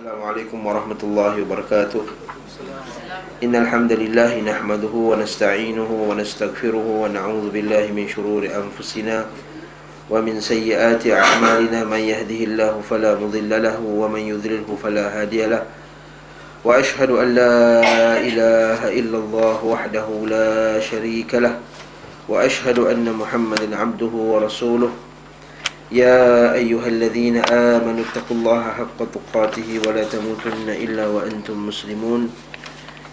Assalamualaikum warahmatullahi wabarakatuh. Innal hamdalillah nahmaduhu wa nasta'inuhu wa nastaghfiruhu wa na'udzu billahi min shururi anfusina wa min sayyiati a'malina. Man yahdihillahu fala mudilla lahu wa man yudlilhu fala hadiya lahu. Wa ashhadu an la ilaha illallah wahdahu la syarika lah. Wa ashhadu anna Muhammadan 'abduhu wa rasuluh. يا أيها الذين آمنوا اتقوا الله حق تقاته ولا تموتن إلا وأنتم مسلمون.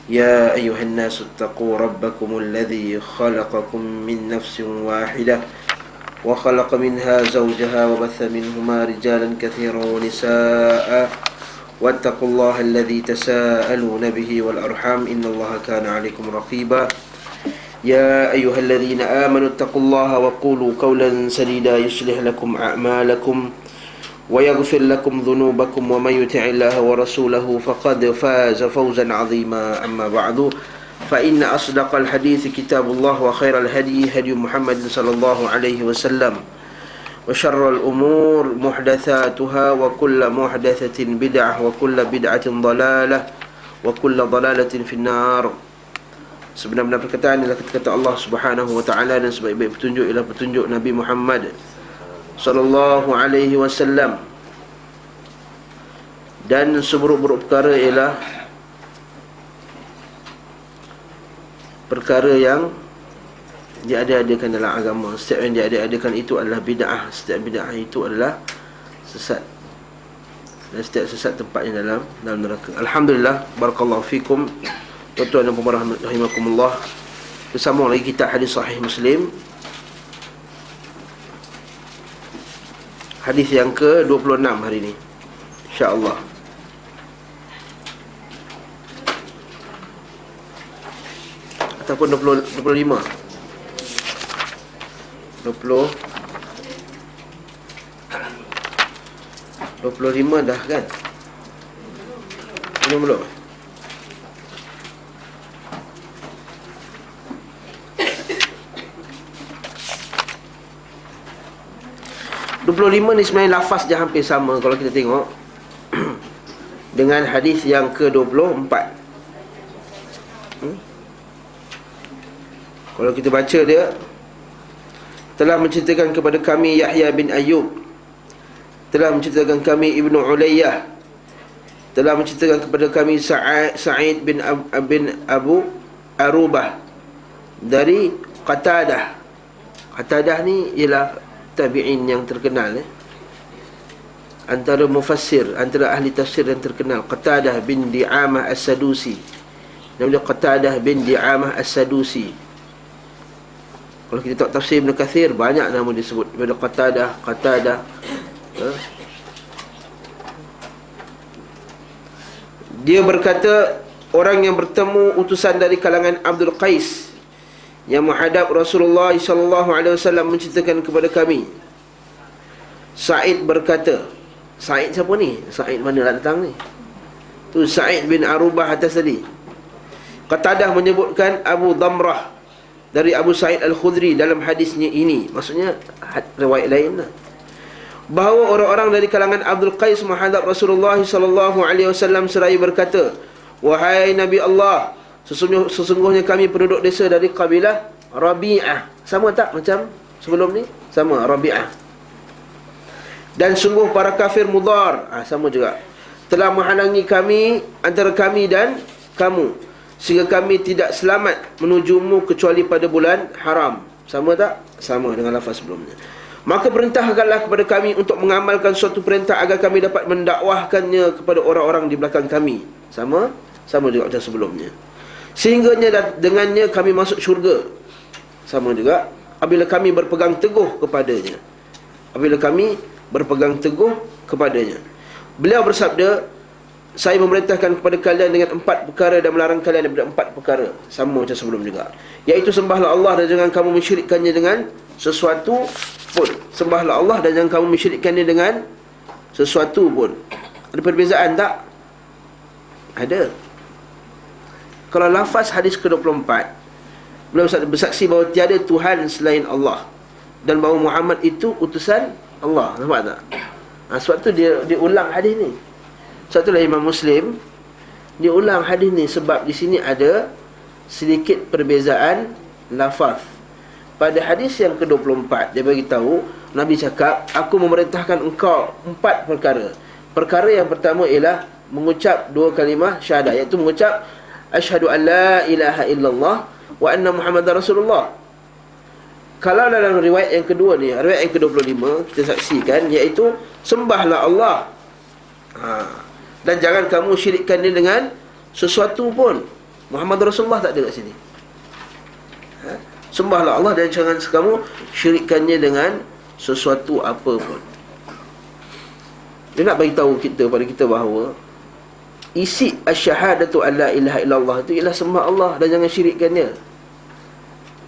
يا أيها الناس اتقوا ربكم الذي خلقكم من نفس واحدة وخلق منها زوجها وبث منهما رجالا كثيرا ونساء واتقوا الله الذي تساءلون به والأرحام إن الله كان عليكم رقيبا. يا أيها الذين آمنوا اتقوا الله وقولوا قولا سديدا يصلح لكم أعمالكم ويغفر لكم ذنوبكم ومن يطع الله ورسوله فقد فاز فوزا عظيما. أما بعد فإن أصدق الحديث كتاب الله وخير الهدي هدي محمد صلى الله عليه وسلم وشر الأمور محدثاتها وكل محدثة بدعة وكل بدعة ضلالة وكل ضلالة في النار. Sebenar-benar perkataan ialah kata-kata Allah Subhanahu wa taala, dan sebaik-baik petunjuk ialah petunjuk Nabi Muhammad sallallahu alaihi wasallam, dan seburuk-buruk perkara ialah perkara yang diada-adakan dalam agama. Setiap yang diada-adakan itu adalah bid'ah. Setiap bid'ah itu adalah sesat, dan setiap sesat tempatnya dalam neraka. Alhamdulillah, barakallahu fikum. Tuan-tuan dan puan-puan rahimakumullah, bersama lagi kita hadis sahih Muslim, hadis yang ke-26 hari ini, insya-Allah. Ataupun 25 dah kan? Belum. 25 ni sebenarnya lafaz dia hampir sama kalau kita tengok dengan hadis yang ke-24. Kalau kita baca dia, telah menceritakan kepada kami Yahya bin Ayyub, telah menceritakan kami Ibnu Ulayyah, telah menceritakan kepada kami Sa'id bin Abu Arubah dari Qatadah. Qatadah ni ialah tabi'in yang terkenal, antara mufassir, antara ahli tafsir yang terkenal. Qatadah bin Di'amah As-Sadusi, nama dia Qatadah bin Di'amah As-Sadusi. Kalau kita tengok tafsir Ibn Kathir, banyak nama disebut daripada Qatadah. Dia berkata, orang yang bertemu utusan dari kalangan Abdul Qais yang menghadap Rasulullah SAW menceritakan kepada kami. Sa'id berkata, Sa'id siapa ni? Sa'id mana nak datang ni? Tu Sa'id bin Arubah atas tadi. Qatadah menyebutkan Abu Damrah dari Abu Sa'id Al-Khudri dalam hadisnya ini. Maksudnya riwayat lain lah, bahawa orang-orang dari kalangan Abdul Qais menghadap Rasulullah SAW seraya berkata, wahai Nabi Allah, sesungguhnya kami penduduk desa dari kabilah Rabi'ah. Sama tak macam sebelum ni? Sama, Rabi'ah. Dan sungguh para kafir Mudar, sama juga, telah menghalangi kami, antara kami dan kamu, sehingga kami tidak selamat menujumu kecuali pada bulan haram. Sama tak? Sama dengan lafaz sebelumnya. Maka perintahkanlah kepada kami untuk mengamalkan suatu perintah agar kami dapat mendakwahkannya kepada orang-orang di belakang kami. Sama juga macam sebelumnya. Sehingga dengannya kami masuk syurga. Sama juga, apabila kami berpegang teguh kepadanya. Beliau bersabda, saya memerintahkan kepada kalian dengan 4 perkara dan melarang kalian daripada 4 perkara. Sama macam sebelum juga, iaitu sembahlah Allah dan jangan kamu mensyirikkannya dengan sesuatu pun. Sembahlah Allah dan jangan kamu mensyirikkannya dengan sesuatu pun. Ada perbezaan tak? Ada. Kalau lafaz hadis ke-24, beliau bersaksi bahawa tiada Tuhan selain Allah dan bahawa Muhammad itu utusan Allah. Nampak tak? Sebab tu dia ulang hadis ni. Satulah Imam Muslim dia ulang hadis ni sebab di sini ada sedikit perbezaan lafaz. Pada hadis yang ke-24 dia bagi tahu, Nabi cakap, aku memerintahkan engkau 4 perkara. Perkara yang pertama ialah mengucap 2 kalimah syahadah, iaitu mengucap asyhadu an la ilaha illallah wa anna muhammadar rasulullah. Kalau dalam riwayat yang kedua ni, riwayat yang ke-25 kita saksikan, iaitu sembahlah Allah, dan jangan kamu syirikkan dia dengan sesuatu pun. Muhammad Rasulullah tak ada kat sini. Sembahlah Allah dan jangan kamu syirikkannya dengan sesuatu apa pun. Dia nak bagi tahu kita, pada kita bahawa isi asyhadatu an la ilaha illallah itu ialah sembah Allah dan jangan syirikkan dia.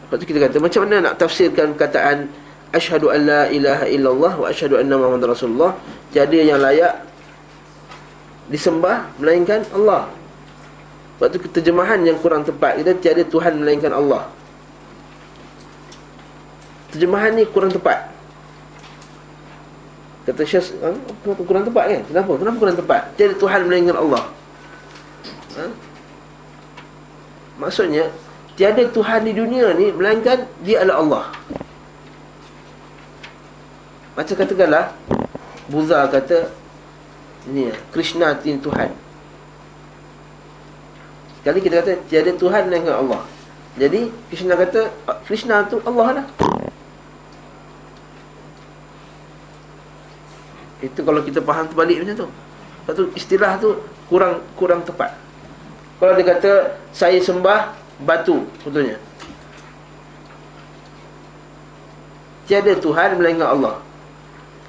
Lepas tu kita kata, macam mana nak tafsirkan perkataan asyhadu an la ilaha illallah wa asyhadu anna muhammadar rasulullah? Tiada yang layak disembah melainkan Allah. Lepas tu terjemahan yang kurang tepat, kita tiada Tuhan melainkan Allah. Terjemahan ni kurang tepat. Kata Syekh, kenapa kurang tepat kan? Kenapa kurang tepat? Tiada Tuhan melainkan Allah. Maksudnya tiada Tuhan di dunia ni melainkan dia adalah Allah. Macam katakanlah Buddha kata ni Krishna ni Tuhan. Sekali kita kata tiada Tuhan melainkan Allah. Jadi Krishna kata Krishna tu Allah lah. Itu kalau kita faham terbalik macam tu. Satu istilah tu kurang tepat. Kalau dia kata saya sembah batu, contohnya, tiada Tuhan melainkan Allah.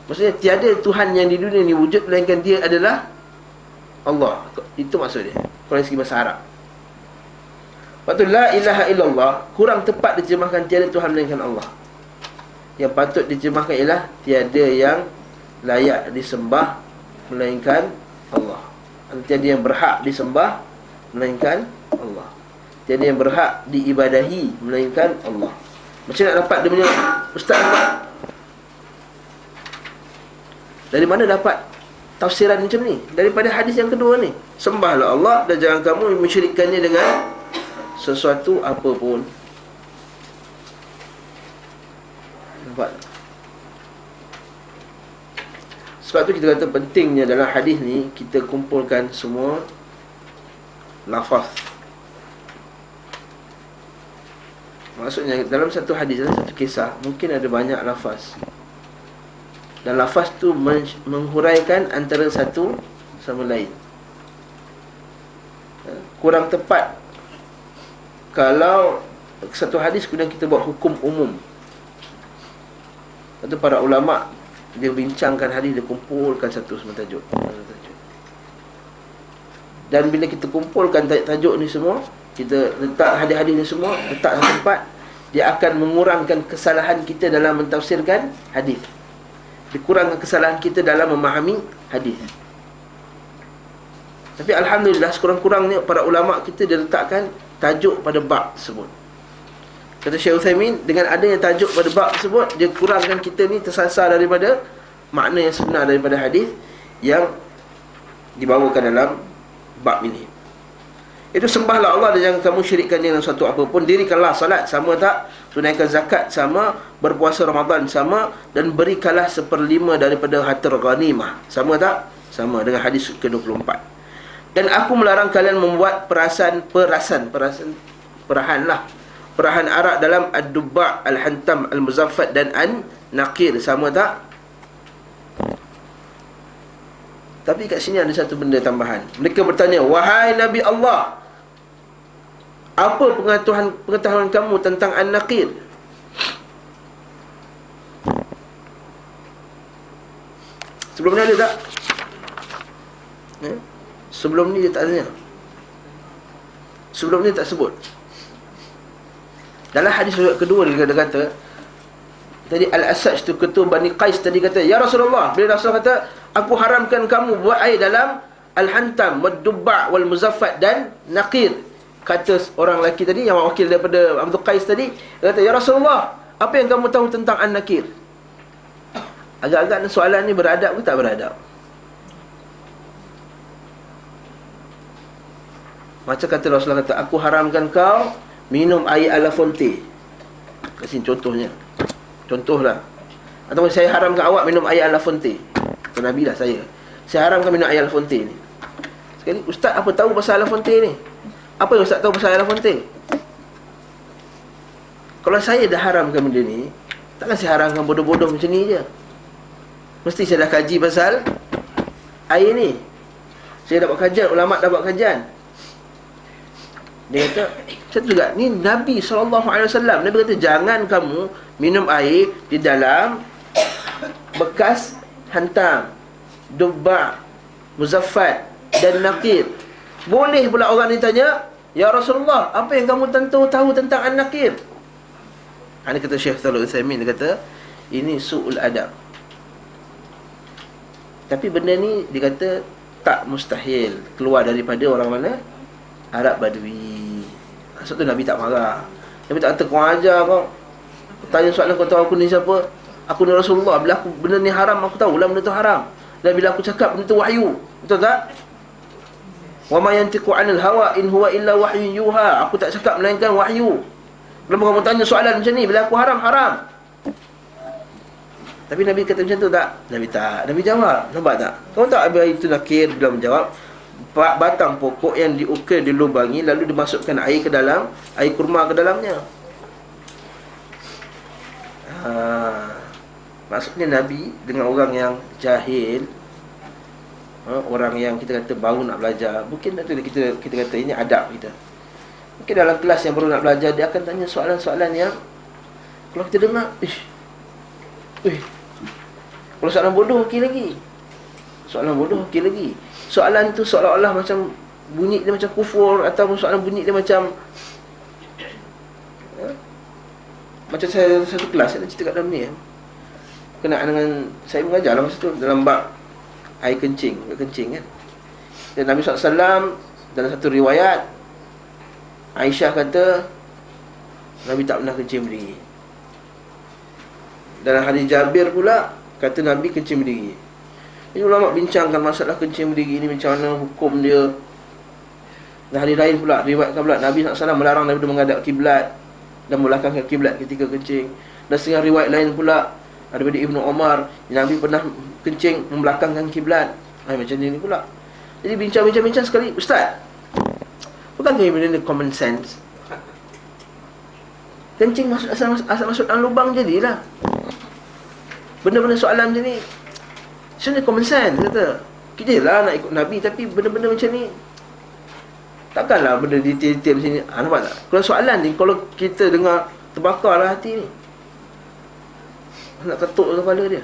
Maksudnya tiada Tuhan yang di dunia ni wujud melainkan dia adalah Allah. Itu maksud dia kalau dari segi bahasa Arab. Lepas tu la ilaha illallah kurang tepat diterjemahkan tiada Tuhan melainkan Allah. Yang patut diterjemahkan ialah tiada yang layak disembah melainkan Allah. Tiada yang berhak disembah melainkan Allah. Tiada yang berhak diibadahi melainkan Allah. Macam nak dapat dia punya ustaz dapat? Dari mana dapat tafsiran macam ni? Daripada hadis yang kedua ni, sembahlah Allah dan jangan kamu mensyirikkannya dengan sesuatu apa pun. Nampak? Sebab tu kita kata pentingnya dalam hadis ni kita kumpulkan semua lafaz. Maksudnya dalam satu hadis, dalam satu kisah mungkin ada banyak lafaz, dan lafaz tu menghuraikan antara satu sama lain. Kurang tepat kalau satu hadis kemudian kita buat hukum umum. Lepas tu para ulama' dia bincangkan hadis, dia kumpulkan satu sama tajuk. Dan bila kita kumpulkan tajuk ni semua, kita letak hadis-hadis ni semua, letak satu tempat, dia akan mengurangkan kesalahan kita dalam mentafsirkan hadis. Dikurangkan kesalahan kita dalam memahami hadis. Tapi alhamdulillah sekurang-kurangnya para ulama kita dia letakkan tajuk pada bab tersebut. Kata Syekh Uthaymin, dengan adanya tajuk pada bab tersebut, dia kurangkan kita ni tersasar daripada makna yang sebenar daripada hadis yang dibawakan dalam bab ini. Itu sembahlah Allah dan jangan kamu syirikkan dengan sesuatu apapun. Dirikanlah salat sama tak, tunaikan zakat sama, berpuasa Ramadan sama, dan berikanlah 1/5 daripada harta ghanimah sama tak? Sama dengan hadis ke-24. Dan aku melarang kalian membuat perahan arak dalam ad-dubba, al-hantam, al-muzaffat dan an-naqir sama tak? Tapi kat sini ada satu benda tambahan. Mereka bertanya, wahai Nabi Allah, apa pengetahuan kamu tentang an-naqir? Sebelum ni ada tak? Sebelum ni dia tak tanya. Sebelum ni tak sebut. Dalam hadis kedua dia kata tadi Al-Asaj tu ketua Bani Qais tadi kata, ya Rasulullah, bila Rasul kata aku haramkan kamu buat air dalam al-hantam, wad-dubba' wal-muzaffat dan naqir. Kata orang lelaki tadi yang wakil daripada Abdul Qais tadi, dia kata, ya Rasulullah, apa yang kamu tahu tentang an-naqir? Agak-agak soalan ni beradab ke tak beradab? Macam kata Rasulullah kata, aku haramkan kau minum air ala fonte. Kat sini contohnya. Contohlah. Ataupun saya haramkan awak minum air ala fonte. Kata Nabi lah saya haramkan minum air ala fonte ni. Sekali, ustaz apa tahu pasal ala fonte ni? Apa yang ustaz tahu pasal ala fonte? Kalau saya dah haramkan benda ni, takkan saya haramkan bodoh-bodoh macam ni je. Mesti saya dah kaji pasal air ni. Saya dah buat kajian, ulama' dah buat kajian. Dia kata, macam tu juga. Ni Nabi SAW. Nabi kata, jangan kamu minum air di dalam bekas hantam, dubba', muzaffat dan nakir. Boleh pula orang ni tanya, ya Rasulullah, apa yang kamu tentu tahu tentang an-nakir? Ini kata Syekh Shalih Utsaimin, dia kata, ini su'ul adab. Tapi benda ni, dia kata, tak mustahil keluar daripada orang mana? Arab Badui. Maksud tu Nabi tak marah. Nabi tak kata, kau ajar kau tanya soalan, kau tahu aku ni siapa? Aku ni Rasulullah. Bila aku benda ni haram, aku tahu lah benda tu haram. Dan bila aku cakap, benda tu wahyu. Betul tak? Wa ma yantiqu 'anil hawa in huwa illa wahyun yuha. Aku tak cakap melainkan wahyu. Kenapa kamu tanya soalan macam ni? Bila aku haram, haram. Tapi Nabi kata macam tu tak? Nabi tak. Nabi jawab. Nampak tak? Kamu tak apa itu nakir? Bila menjawab, batang pokok yang diukir, dilubangi, lalu dimasukkan air ke dalam, air kurma ke dalamnya. Maksudnya Nabi dengan orang yang jahil, orang yang kita kata baru nak belajar, mungkin kita kata ini adab kita. Mungkin dalam kelas yang baru nak belajar, dia akan tanya soalan-soalan yang kalau kita dengar, kalau soalan bodoh okey lagi. Soalan bodoh okey lagi. Soalan tu seolah-olah macam bunyi dia macam kufur, atau soalan bunyi dia macam macam saya satu kelas, saya nak cerita kat dalam ni kenaan dengan saya mengajar lah masa tu dalam bab air kencing kan. Dan Nabi SAW dalam satu riwayat, Aisyah kata Nabi tak pernah kencing berdiri. Dalam hadis Jabir pula kata Nabi kencing berdiri. Ini ulama bincangkan masalah kencing berdiri ni, macam mana hukum dia. Dan hadis lain pula riwayatkan pula Nabi SAW melarang daripada menghadap kiblat dan membelakangkan kiblat ketika kencing. Dan setengah riwayat lain pula daripada Ibnu Umar, Nabi pernah kencing membelakangkan kiblat. Macam ni pula. Jadi bincang sekali, ustaz, bukankah benda ni common sense? Kencing masuk asal masuk dalam lubang jadilah. Benda-benda soalan macam ni sebenarnya common sense, kata. Kita lah nak ikut Nabi, tapi benda-benda macam ni takkanlah benda detail-detail macam ni. Nampak tak? Kalau soalan ni, kalau kita dengar, terbakarlah hati ni. Nak ketuk kepala dia.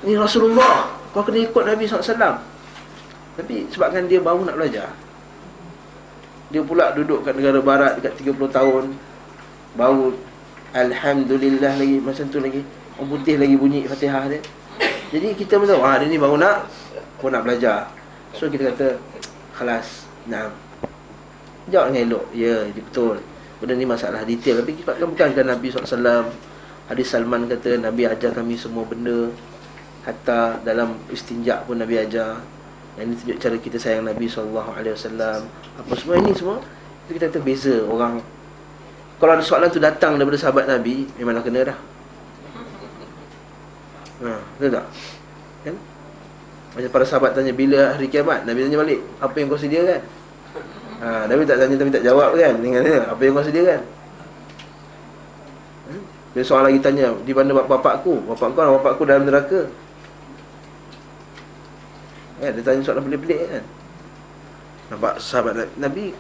Ni Rasulullah, kau kena ikut Nabi SAW. Tapi sebabkan dia baru nak belajar, dia pula duduk kat negara barat dekat 30 tahun, baru Alhamdulillah lagi, macam tu lagi, orang putih lagi bunyi Fatihah dia. Jadi kita pun tahu, dia ni baru nak belajar. So kita kata, khalas, nah, jawab dengan elok. Ya, betul, benda ni masalah detail. Tapi bukankah Nabi SAW, hadis Salman kata, Nabi ajar kami semua benda, hatta dalam istinja pun Nabi ajar. Yang ini tunjuk cara kita sayang Nabi SAW. Apa semua ini semua, itu kita kata beza orang. Kalau ada soalan tu datang daripada sahabat Nabi, memang dah kena dah. Betul tak? Kan? Macam para sahabat tanya, bila hari kiamat? Nabi tanya balik, apa yang kau sediakan? Nabi tak tanya tapi tak jawab kan? Dengan apa yang kau sediakan? Dia seorang lagi tanya, di mana bapakku? Bapakku dalam neraka. Dia tanya soalan pelik-pelik kan? Nampak sahabat Nabi,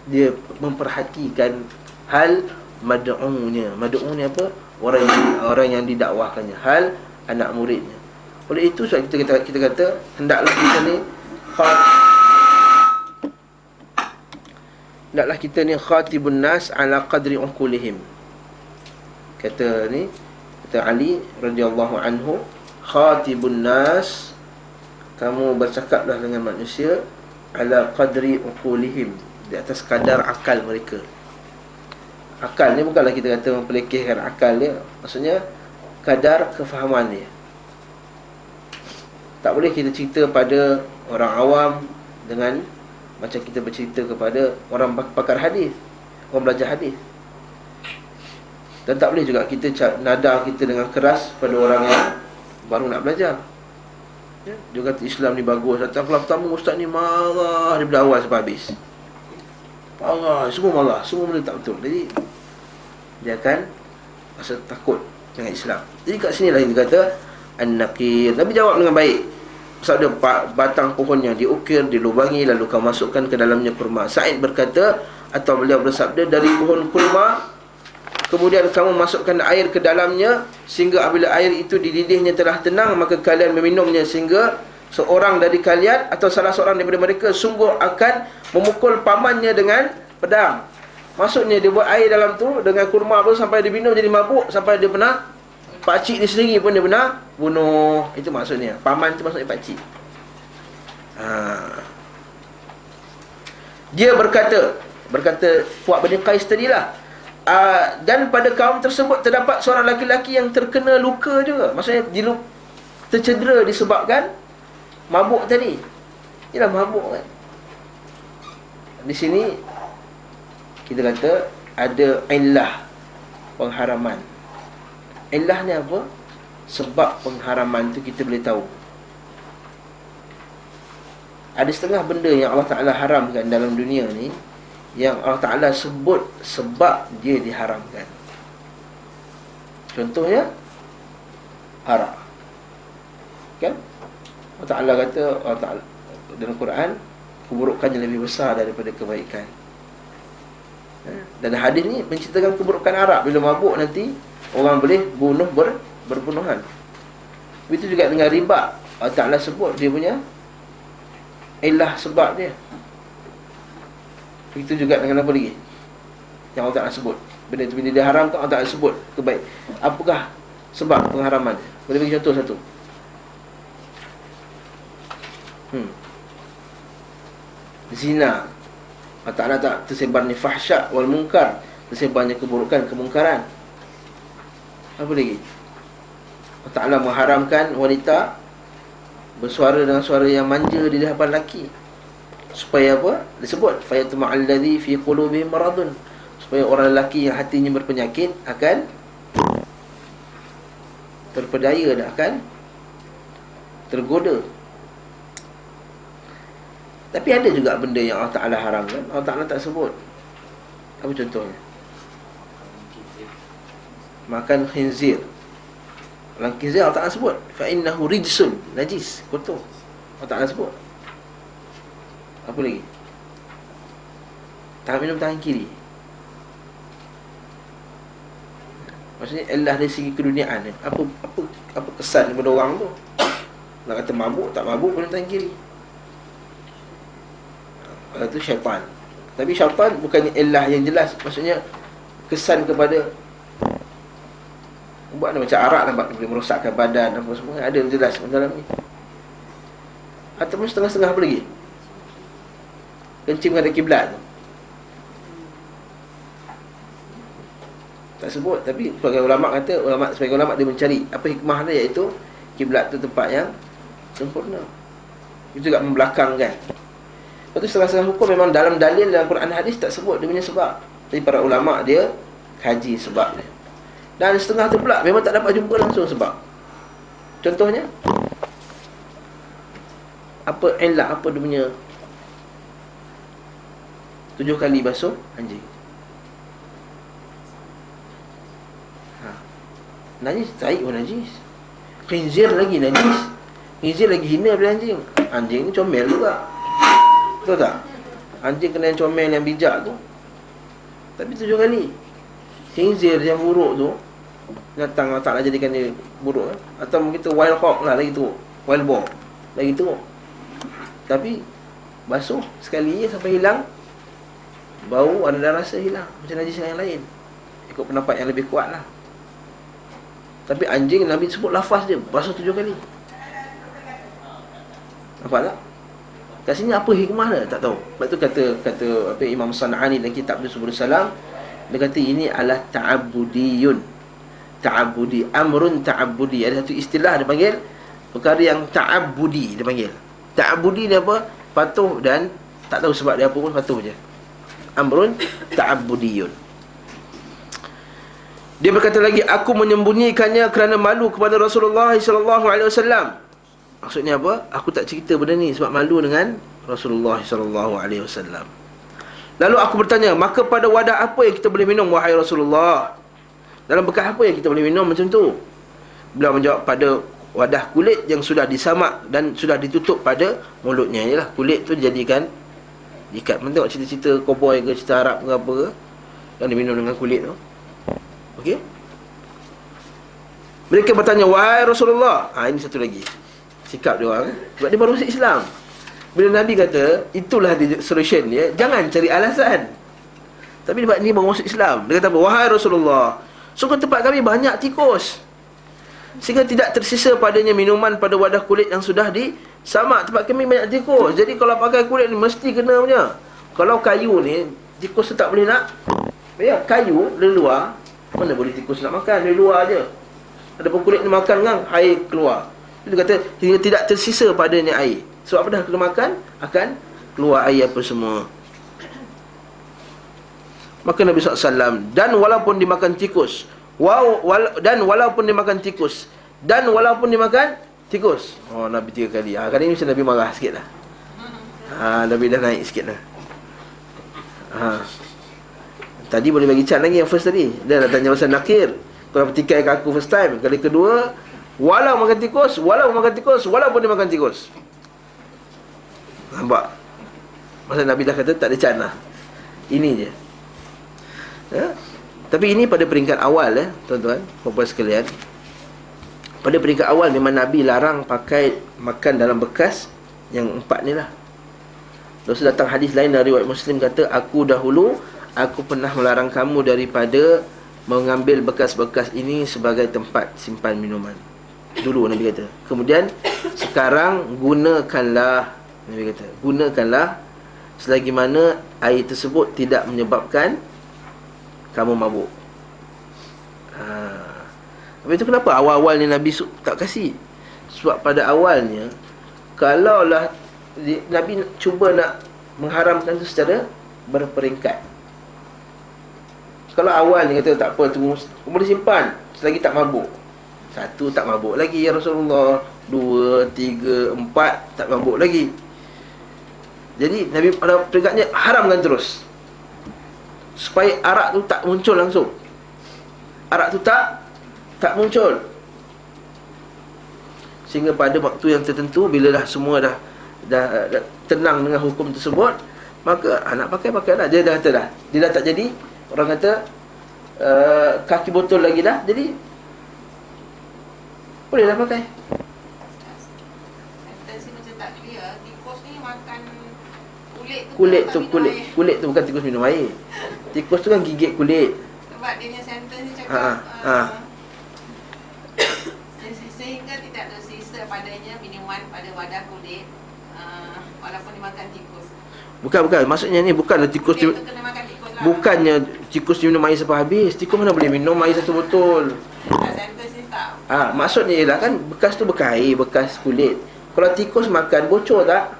dia memperhatikan hal mad'unya. Mad'unya apa? Orang yang didakwahkannya, hal anak muridnya. Oleh itu sebab kita kata hendaklah kita ni khatibun nas ala qadri uqulihim. Kata Ali radhiyallahu anhu, khatibun nas, kamu bercakaplah dengan manusia ala qadri uqulihim, di atas kadar akal mereka. Akal ni bukanlah kita kata mempelekehkan akal dia, maksudnya kadar kefahaman dia. Tak boleh kita cerita pada orang awam dengan macam kita bercerita kepada orang pakar hadis, orang belajar hadis. Dan tak boleh juga kita nada kita dengan keras pada orang yang baru nak belajar. Ya, dia kata Islam ni bagus. Datang kelas pertama, ustaz ni marah daripada awal sampai habis. Marah, semua marah, semua benda tak betul. Jadi dia akan rasa takut dengan Islam. Jadi kat sini lah dia kata an-naqir. Nabi jawab dengan baik. Sabda, batang pohonnya diukir, dilubangi, lalu kau masukkan ke dalamnya kurma. Sa'id berkata, atau beliau bersabda, dari pohon kurma, kemudian kamu masukkan air ke dalamnya, sehingga apabila air itu dididihnya telah tenang, maka kalian meminumnya, sehingga seorang dari kalian atau salah seorang daripada mereka sungguh akan memukul pamannya dengan pedang. Maksudnya dia buat air dalam tu dengan kurma tu sampai dia minum jadi mabuk, sampai dia pernah, pakcik dia sendiri pun dia pernah bunuh. Itu maksudnya. Paman tu maksudnya pakcik. Dia berkata Fuad bin Qais tadilah, dan pada kaum tersebut terdapat seorang laki-laki yang terkena luka juga. Maksudnya tercedera disebabkan mabuk tadi. Ialah mabuk kan. Di sini kita kata ada illah pengharaman. Illah ni apa? Sebab pengharaman tu kita boleh tahu. Ada setengah benda yang Allah Ta'ala haramkan dalam dunia ni, yang Allah Ta'ala sebut sebab dia diharamkan. Contohnya arak. Kan? Allah Ta'ala kata, Allah Ta'ala dalam Quran, keburukannya lebih besar daripada kebaikan. Dan hadis ni menceritakan keburukan arak. Bila mabuk nanti orang boleh bunuh berbunuhan. Begitu juga dengan riba. Allah Ta'ala sebut dia punya ilah sebab dia. Begitu juga dengan apa lagi yang Allah Ta'ala sebut. Benda tu bila dia haramkan, Allah Ta'ala sebut kebaik. Apakah sebab pengharaman? Boleh bagi contoh satu? Zina. Allah Ta'ala tak tersebarnya fahsya wal munkar, tersebarnya keburukan, kemungkaran. Apa lagi? Allah Ta'ala mengharamkan wanita bersuara dengan suara yang manja di hadapan lelaki. Supaya apa? Disebut fayatma'al ladzi fi qulubihim maradun, supaya orang lelaki yang hatinya berpenyakit akan terpedaya dan akan tergoda. Tapi ada juga benda yang Allah Ta'ala haramkan, Allah Ta'ala tak sebut. Apa contohnya? Makan khinzir. Makan khinzir Allah Ta'ala sebut fa'innahu rijsun, najis, kotor. Allah Ta'ala sebut. Apa lagi? Tangan minum tangan kiri. Maksudnya Allah dari segi keduniaan ni, apa kesan kepada orang tu? Nak kata mabuk, tak mabuk, minum tangan kiri. Itu syaitan. Tapi syaitan bukannya ilah yang jelas. Maksudnya kesan kepada buat macam arak nampak boleh merosakkan badan apa semua. Ada yang jelas dalam ni. Ataupun setengah-setengah apa lagi? Kencing pada kiblat tu tak sebut. Tapi sebagai ulama kata, sebagai ulama dia mencari apa hikmah dia, iaitu kiblat tu tempat yang sempurna. Itu juga membelakangkan. Lepas tu setengah-setengah hukum memang dalam dalil dalam Quran hadis tak sebut dia punya sebab. Tapi para ulama dia kaji sebab dia. Dan setengah tu pula memang tak dapat jumpa langsung sebab. Contohnya apa ilah, apa dia punya 7 kali basuh anjing. Najis, taik pun najis. Khinzir lagi najis. Khinzir lagi hina daripada anjing. Anjing ni comel juga. Betul tak? Anjing kena yang comel yang bijak tu. Tapi 7 kali. Khinzir yang buruk tu, datang Allah Ta'ala jadikan dia buruk. Atau kita wild hog lah, lagi teruk. Wild boar, lagi teruk. Tapi basuh sekali je sampai hilang bau, ada dah rasa hilang. Macam najis yang lain. Ikut pendapat yang lebih kuat lah. Tapi anjing Nabi sebut lafaz dia basuh 7 kali. Nampak tak? Kat sini apa hikmah dia? Tak tahu. Sebab tu kata apa Imam San'ani dalam kitab dia Subul Salam, dia kata ini adalah ta'abudiyun. Ta'abudi, amrun ta'abudi. Ada satu istilah dia panggil perkara yang ta'abudi dia panggil. Ta'abudi ni apa? Patuh dan Tak tahu sebab dia apa pun, patuh je. Amrun ta'abbudiyun. Dia berkata lagi, aku menyembunyikannya kerana malu kepada Rasulullah sallallahu alaihi wasallam. Maksudnya apa? Aku tak cerita benda ni sebab malu dengan Rasulullah sallallahu alaihi wasallam. Lalu aku bertanya, maka pada wadah apa yang kita boleh minum wahai Rasulullah? Dalam bekas apa yang kita boleh minum macam tu? Beliau menjawab, pada wadah kulit yang sudah disamak dan sudah ditutup pada mulutnya. Yalah, kulit tu dijadikan ikat. Tengok cerita-cerita cowboy ke, cerita Arab ke apa ke, yang diminum dengan kulit tu. Okey. Mereka bertanya, wahai Rasulullah. Ini satu lagi sikap dia orang, sebab dia baru masuk Islam. Bila Nabi kata itulah solution dia, jangan cari alasan. Tapi sebab ni baru masuk Islam, dia kata apa? Wahai Rasulullah, sungguh tempat kami banyak tikus, sehingga tidak tersisa padanya minuman pada wadah kulit yang sudah disamak. Tempat kami banyak tikus, jadi kalau pakai kulit ni mesti kena punya. Kalau kayu ni, tikus tu tak boleh nak. Ya, kayu dari luar, mana boleh tikus nak makan, dari luar je. Adapun kulit ni makan kan, air keluar. Dia kata hingga tidak tersisa padanya air. Sebab apa, dah kena makan, akan keluar air apa semua. Maka Nabi SAW, dan walaupun dimakan tikus, dan walaupun dimakan tikus, dan walaupun dimakan tikus. Nabi 3 kali. Kali ni mesti Nabi marah sikit lah. Nabi dah naik sikit lah. Tadi boleh bagi can lagi yang first tadi. Dia dah tanya pasal nakir. Kau petikai ke aku first time. Kali kedua, walau makan tikus, walaupun dia makan tikus. Nampak? Masa Nabi dah kata tak ada can lah. Ini je. Tapi ini pada peringkat awal, tuan-tuan, puan-puan sekalian. Pada peringkat awal memang Nabi larang pakai makan dalam bekas yang 4 ni lah. Lepas datang hadis lain dari riwayat Muslim kata, aku pernah melarang kamu daripada mengambil bekas-bekas ini sebagai tempat simpan minuman. Dulu Nabi kata. Kemudian sekarang gunakanlah, Nabi kata, gunakanlah selagi mana air tersebut tidak menyebabkan kamu mabuk. Habis itu kenapa awal-awal ni Nabi tak kasih? Sebab pada awalnya, kalaulah Nabi cuba nak mengharamkan itu secara berperingkat. Kalau awal ni kata tak apa, tunggu, boleh simpan selagi tak mabuk. 1 tak mabuk lagi ya Rasulullah, 2, 3, 4 tak mabuk lagi. Jadi Nabi pada peringkatnya haramkan terus, supaya arak tu tak muncul langsung. Arak tu tak muncul. Sehingga pada waktu yang tertentu, bila dah semua dah tenang dengan hukum tersebut, maka nak pakailah. Dia dah kata dah, dia dah tak jadi, orang kata kaki botol lagi dah, jadi bolehlah pakai. Macam tak clear, tikus ni makan kulit tu bukan tikus minum air. Tikus tu kan gigit kulit. Sebab dia punya sentence ni cakap sehingga tidak tersisa padanya minuman pada wadah kulit, walaupun dimakan tikus. Bukan, maksudnya ni bukanlah tikus tu kena makan tikus lah. Bukannya tikus minum air sampai habis. Tikus mana boleh minum air 1 botol. Sentence ni tak. Maksudnya ialah kan, bekas tu bekas air, bekas kulit. Kalau tikus makan, bocor tak?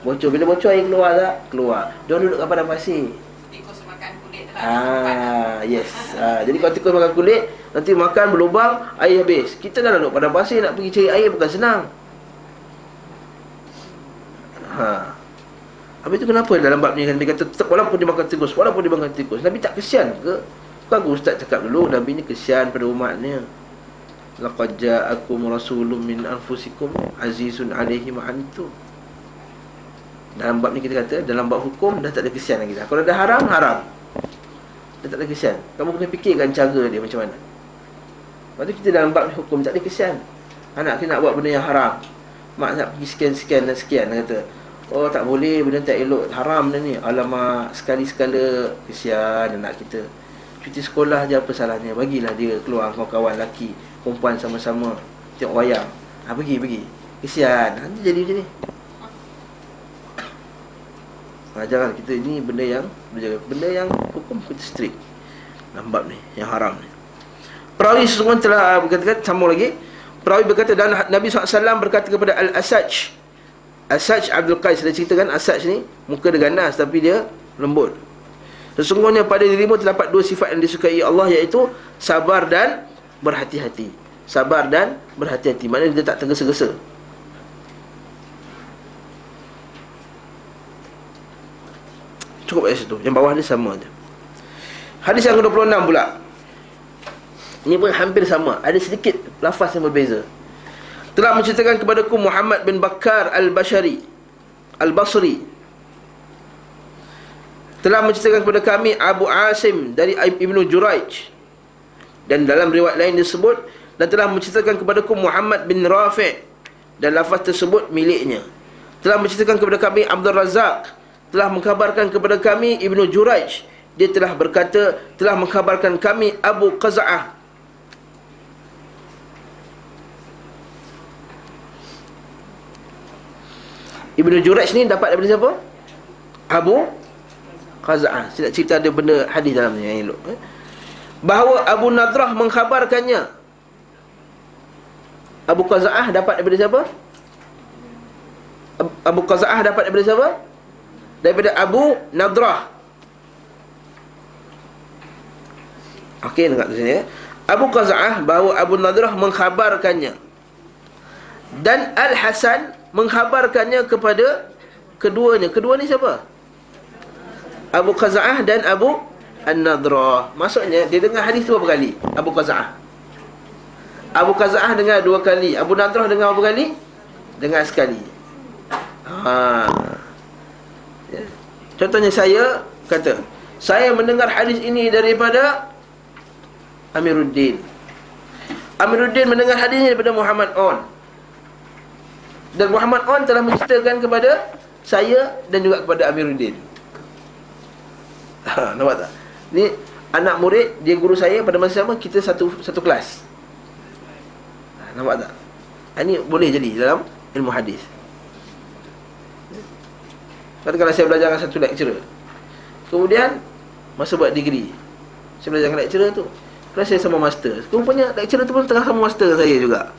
Bocor. Bila bocor, air keluar tak? Keluar. Dia duduk kat padang pasir. Tikus makan kulit lah. Yes. Jadi kalau tikus makan kulit, nanti makan berlubang, air habis. Kita dah duduk padang pasir, nak pergi cari air bukan senang. Habis tu kenapa dalam bab ni Nabi kata walaupun dia makan tikus, Nabi tak kesian ke? Bukan Ustaz cakap dulu, Nabi ni kesian pada umatnya. Laqad ja'akum rasulun min anfusikum azizun 'alaihi ma antum. Dalam bab ni kita kata, dalam bab hukum dah tak ada kesian lagi dah. Kalau dah haram, dah tak ada kesian. Kamu kena fikirkan cara dia macam mana. Lepas tu kita dalam bab hukum tak ada kesian. Anak kita nak buat benda yang haram, mak nak pergi sekian dan sekian, dia kata, oh tak boleh, benda tak elok, haram benda ni. Alamak, sekali-sekala kesian anak kita. Cuti sekolah je apa salahnya, bagilah dia keluar kawan-kawan lelaki, perempuan sama-sama tengok wayang. Pergi kesian. Nanti jadi macam ni. Jangan kita, ini benda yang berjaga, benda yang hukum kita strict dalam bab ni, yang haram ni. Perawi sesungguhnya telah berkata, sambung lagi, perawi berkata, dan Nabi SAW berkata kepada Al-Asaj, Asaj Abdul Qais dia ceritakan Asaj ni muka dia ganas tapi dia lembut. Sesungguhnya pada dirimu terdapat dua sifat yang disukai Allah, iaitu sabar dan berhati-hati. Sabar dan berhati-hati, maknanya dia tak tergesa-gesa. Cukup kat situ. Yang bawah ni sama je. Hadis yang ke-26 pula. Ini pun hampir sama, ada sedikit lafaz yang berbeza. Telah menceritakan kepadaku Muhammad bin Bakar Al-Basri, telah menceritakan kepada kami Abu Asim dari Ibnu Juraij, dan dalam riwayat lain disebut, dan telah menceritakan kepadaku Muhammad bin Rafi', dan lafaz tersebut miliknya. Telah menceritakan kepada kami Abdul Razak, telah mengkhabarkan kepada kami Ibnu Juraij, dia telah berkata, telah mengkhabarkan kami Abu Qaza'ah. Ibnu Juraij ni dapat daripada siapa? Abu Qaza'ah. Saya nak cerita ada benda hadis dalam ni yang elok. Bahawa Abu Nadrah mengkhabarkannya. Abu Qaza'ah dapat daripada siapa? Abu Qaza'ah dapat daripada siapa? Daripada Abu Nadrah. Okey, tengok di sini ya. Abu Qaza'ah bahawa Abu Nadrah mengkhabarkannya, dan Al-Hasan mengkhabarkannya kepada keduanya. Kedua ni siapa? Abu Qaza'ah dan Abu An-Nadrah. Maksudnya dia dengar hadis tu berapa kali? Abu Qaza'ah. Abu Qaza'ah dengar 2 kali. Abu Nadrah dengar berapa kali? Dengar sekali. Ya. Contohnya saya kata, saya mendengar hadis ini daripada Amiruddin. Amiruddin mendengar hadis ini daripada Muhammad On. Dan Muhammad On telah menceritakan kepada saya dan juga kepada Amiruddin. Nampak tak? Ni anak murid, dia guru saya, pada masa sama kita satu kelas. Nampak tak? Ini boleh jadi dalam ilmu hadis. Kalau saya belajar dengan satu lecturer, kemudian masa buat degree, saya belajar dengan lecturer tu, kelas saya sama master. Rupanya lecturer tu pun tengah sama master saya juga.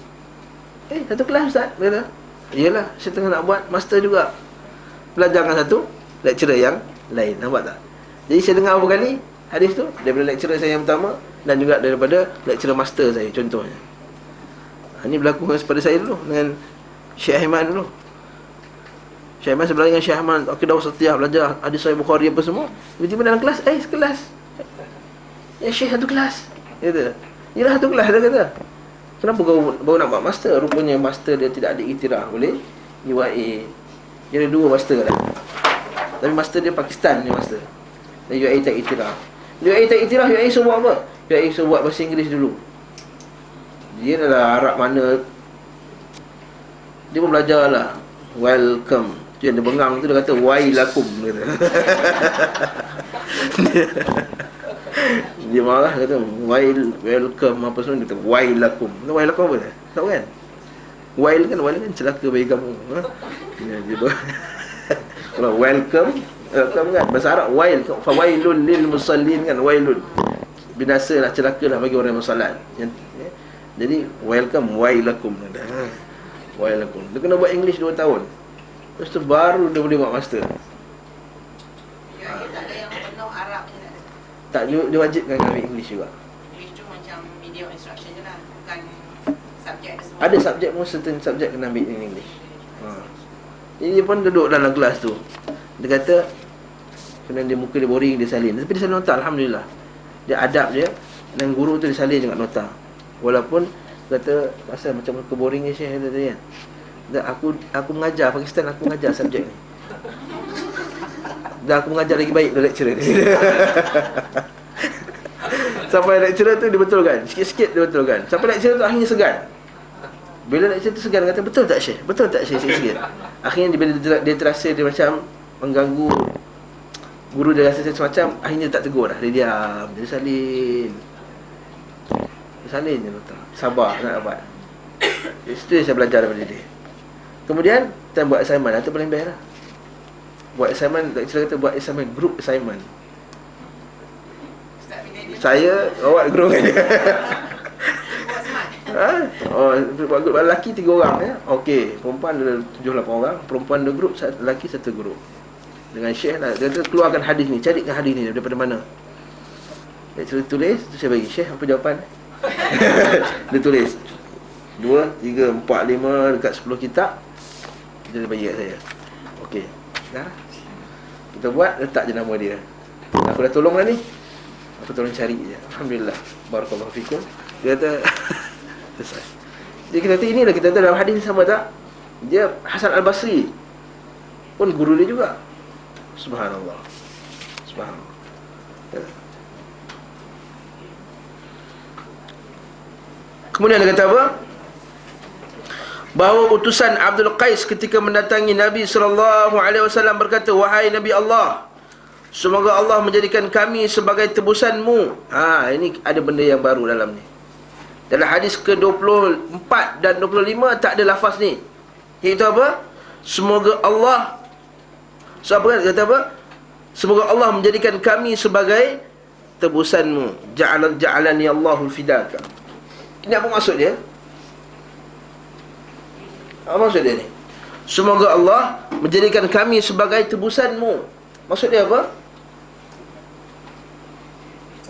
Satu kelas Ustaz, dia kata. Yelah, saya tengah nak buat master juga, belajar dengan satu lecturer yang lain. Nampak tak? Jadi saya dengar berapa kali hadis tu? Daripada lecturer saya yang pertama, dan juga daripada lecturer master saya, contohnya. Ini berlaku pada saya dulu, dengan Syekh Ahmad dulu. Syekh Ahmad saya belajar dengan Syekh Ahmad Akidah Wasatiyah, belajar hadis Sahih Bukhari apa semua. Tiba-tiba dalam kelas, sekelas, ya Syekh satu kelas, dia kata, yelah satu kelas, dia kata, kenapa kau baru nak buat master? Rupanya master dia tidak ada iktiraf oleh UIA. Dia ada 2 master dah. Tapi master dia Pakistan ni master. Dan UIA tak iktiraf. UIA tak iktiraf, UIA suruh buat apa? UIA suruh buat bahasa Inggeris dulu. Dia adalah Arab mana, dia pun belajar lah. Welcome. Tu yang dia bengang tu, dia kata wailakum, dia kata. Dia marah, kata welcome apa semua, dia kata wailakum. Wailakum apa dia? Tahu kan? Wail kan celaka bagi kamu. Kalau welcome kan bahasa Arab, wail, fawailun lil musallin kan, wailun, binasa lah, celaka lah bagi orang yang solat. Jadi welcome, wailakum. Wailakum. Dia kena buat English 2 tahun. Lepas tu baru dia boleh buat master. Ya, tak ada yang penuh Arab je, tak ada. Tak, dia wajibkan ambil English juga. English tu macam medium instruction je lah, bukan subjek dia semua. Ada subjek pun, certain subjek kena ambil in English. Jadi dia pun duduk dalam kelas tu. Dia kata, kemudian dia muka dia boring, dia salin. Tapi dia salin nota, Alhamdulillah. Dia adab je, dan guru tu dia salin juga nota. Walaupun kata, pasal macam muka boring je Syekh tadi kan. Dan aku mengajar Pakistan, aku mengajar subjek ni. Dan aku mengajar lagi baik dari lecturer ni. Sampai lecturer tu dia betulkan, sikit-sikit dia betulkan. Sampai lecturer tu akhirnya segan. Bila lecturer tu segan, kata, betul tak Syekh? Betul tak Syekh? Sikit-sikit. Akhirnya bila dia terasa dia macam mengganggu guru, dia rasa semacam, akhirnya dia tak tegur dah. Dia diam, dia salin. Dia salin je betul. Sabar nak dapat. Itu yang saya belajar daripada dia. Kemudian kita buat assignment, itu paling best lah. Buat assignment, lecturer kata buat assignment, group assignment. Ustaz bila dia Saya awak guru dengan dia. buat smart. Oh, grup lelaki 3 orang ya. Okey, perempuan ada 7-8 orang, perempuan 2 grup, lelaki 1 grup. Dengan Syekh lah, dia keluarkan hadis ni, carikan hadis ni daripada mana. Dia tulis, tu saya bagi Syekh apa jawapan. Dia tulis 2, 3, 4, 5 dekat 10 kitab. Dia bagi kat saya. Okey, dah. Kita buat, letak je nama dia. Aku dah tolong dah ni. Aku tolong cari je. Alhamdulillah. Barakallahu fikum. Dia kata selesai. Jadi kita kata inilah, kita kata dalam hadis sama tak? Dia Hasan Al-Basri pun guru dia juga. Subhanallah. Subhanallah. Ya. Kemudian dia kata apa? Bahawa utusan Abdul Qais ketika mendatangi Nabi SAW berkata, wahai Nabi Allah, semoga Allah menjadikan kami sebagai tebusanmu. Ini ada benda yang baru dalam ni. Dalam hadis ke-24 dan 25 tak ada lafaz ni. Iaitu apa? Semoga Allah, kata apa? Semoga Allah menjadikan kami sebagai tebusanmu. Ja'alani Allahu fidaka. Ini apa maksud dia? Apa maksud dia ni? Semoga Allah menjadikan kami sebagai tebusanmu. Maksud dia apa?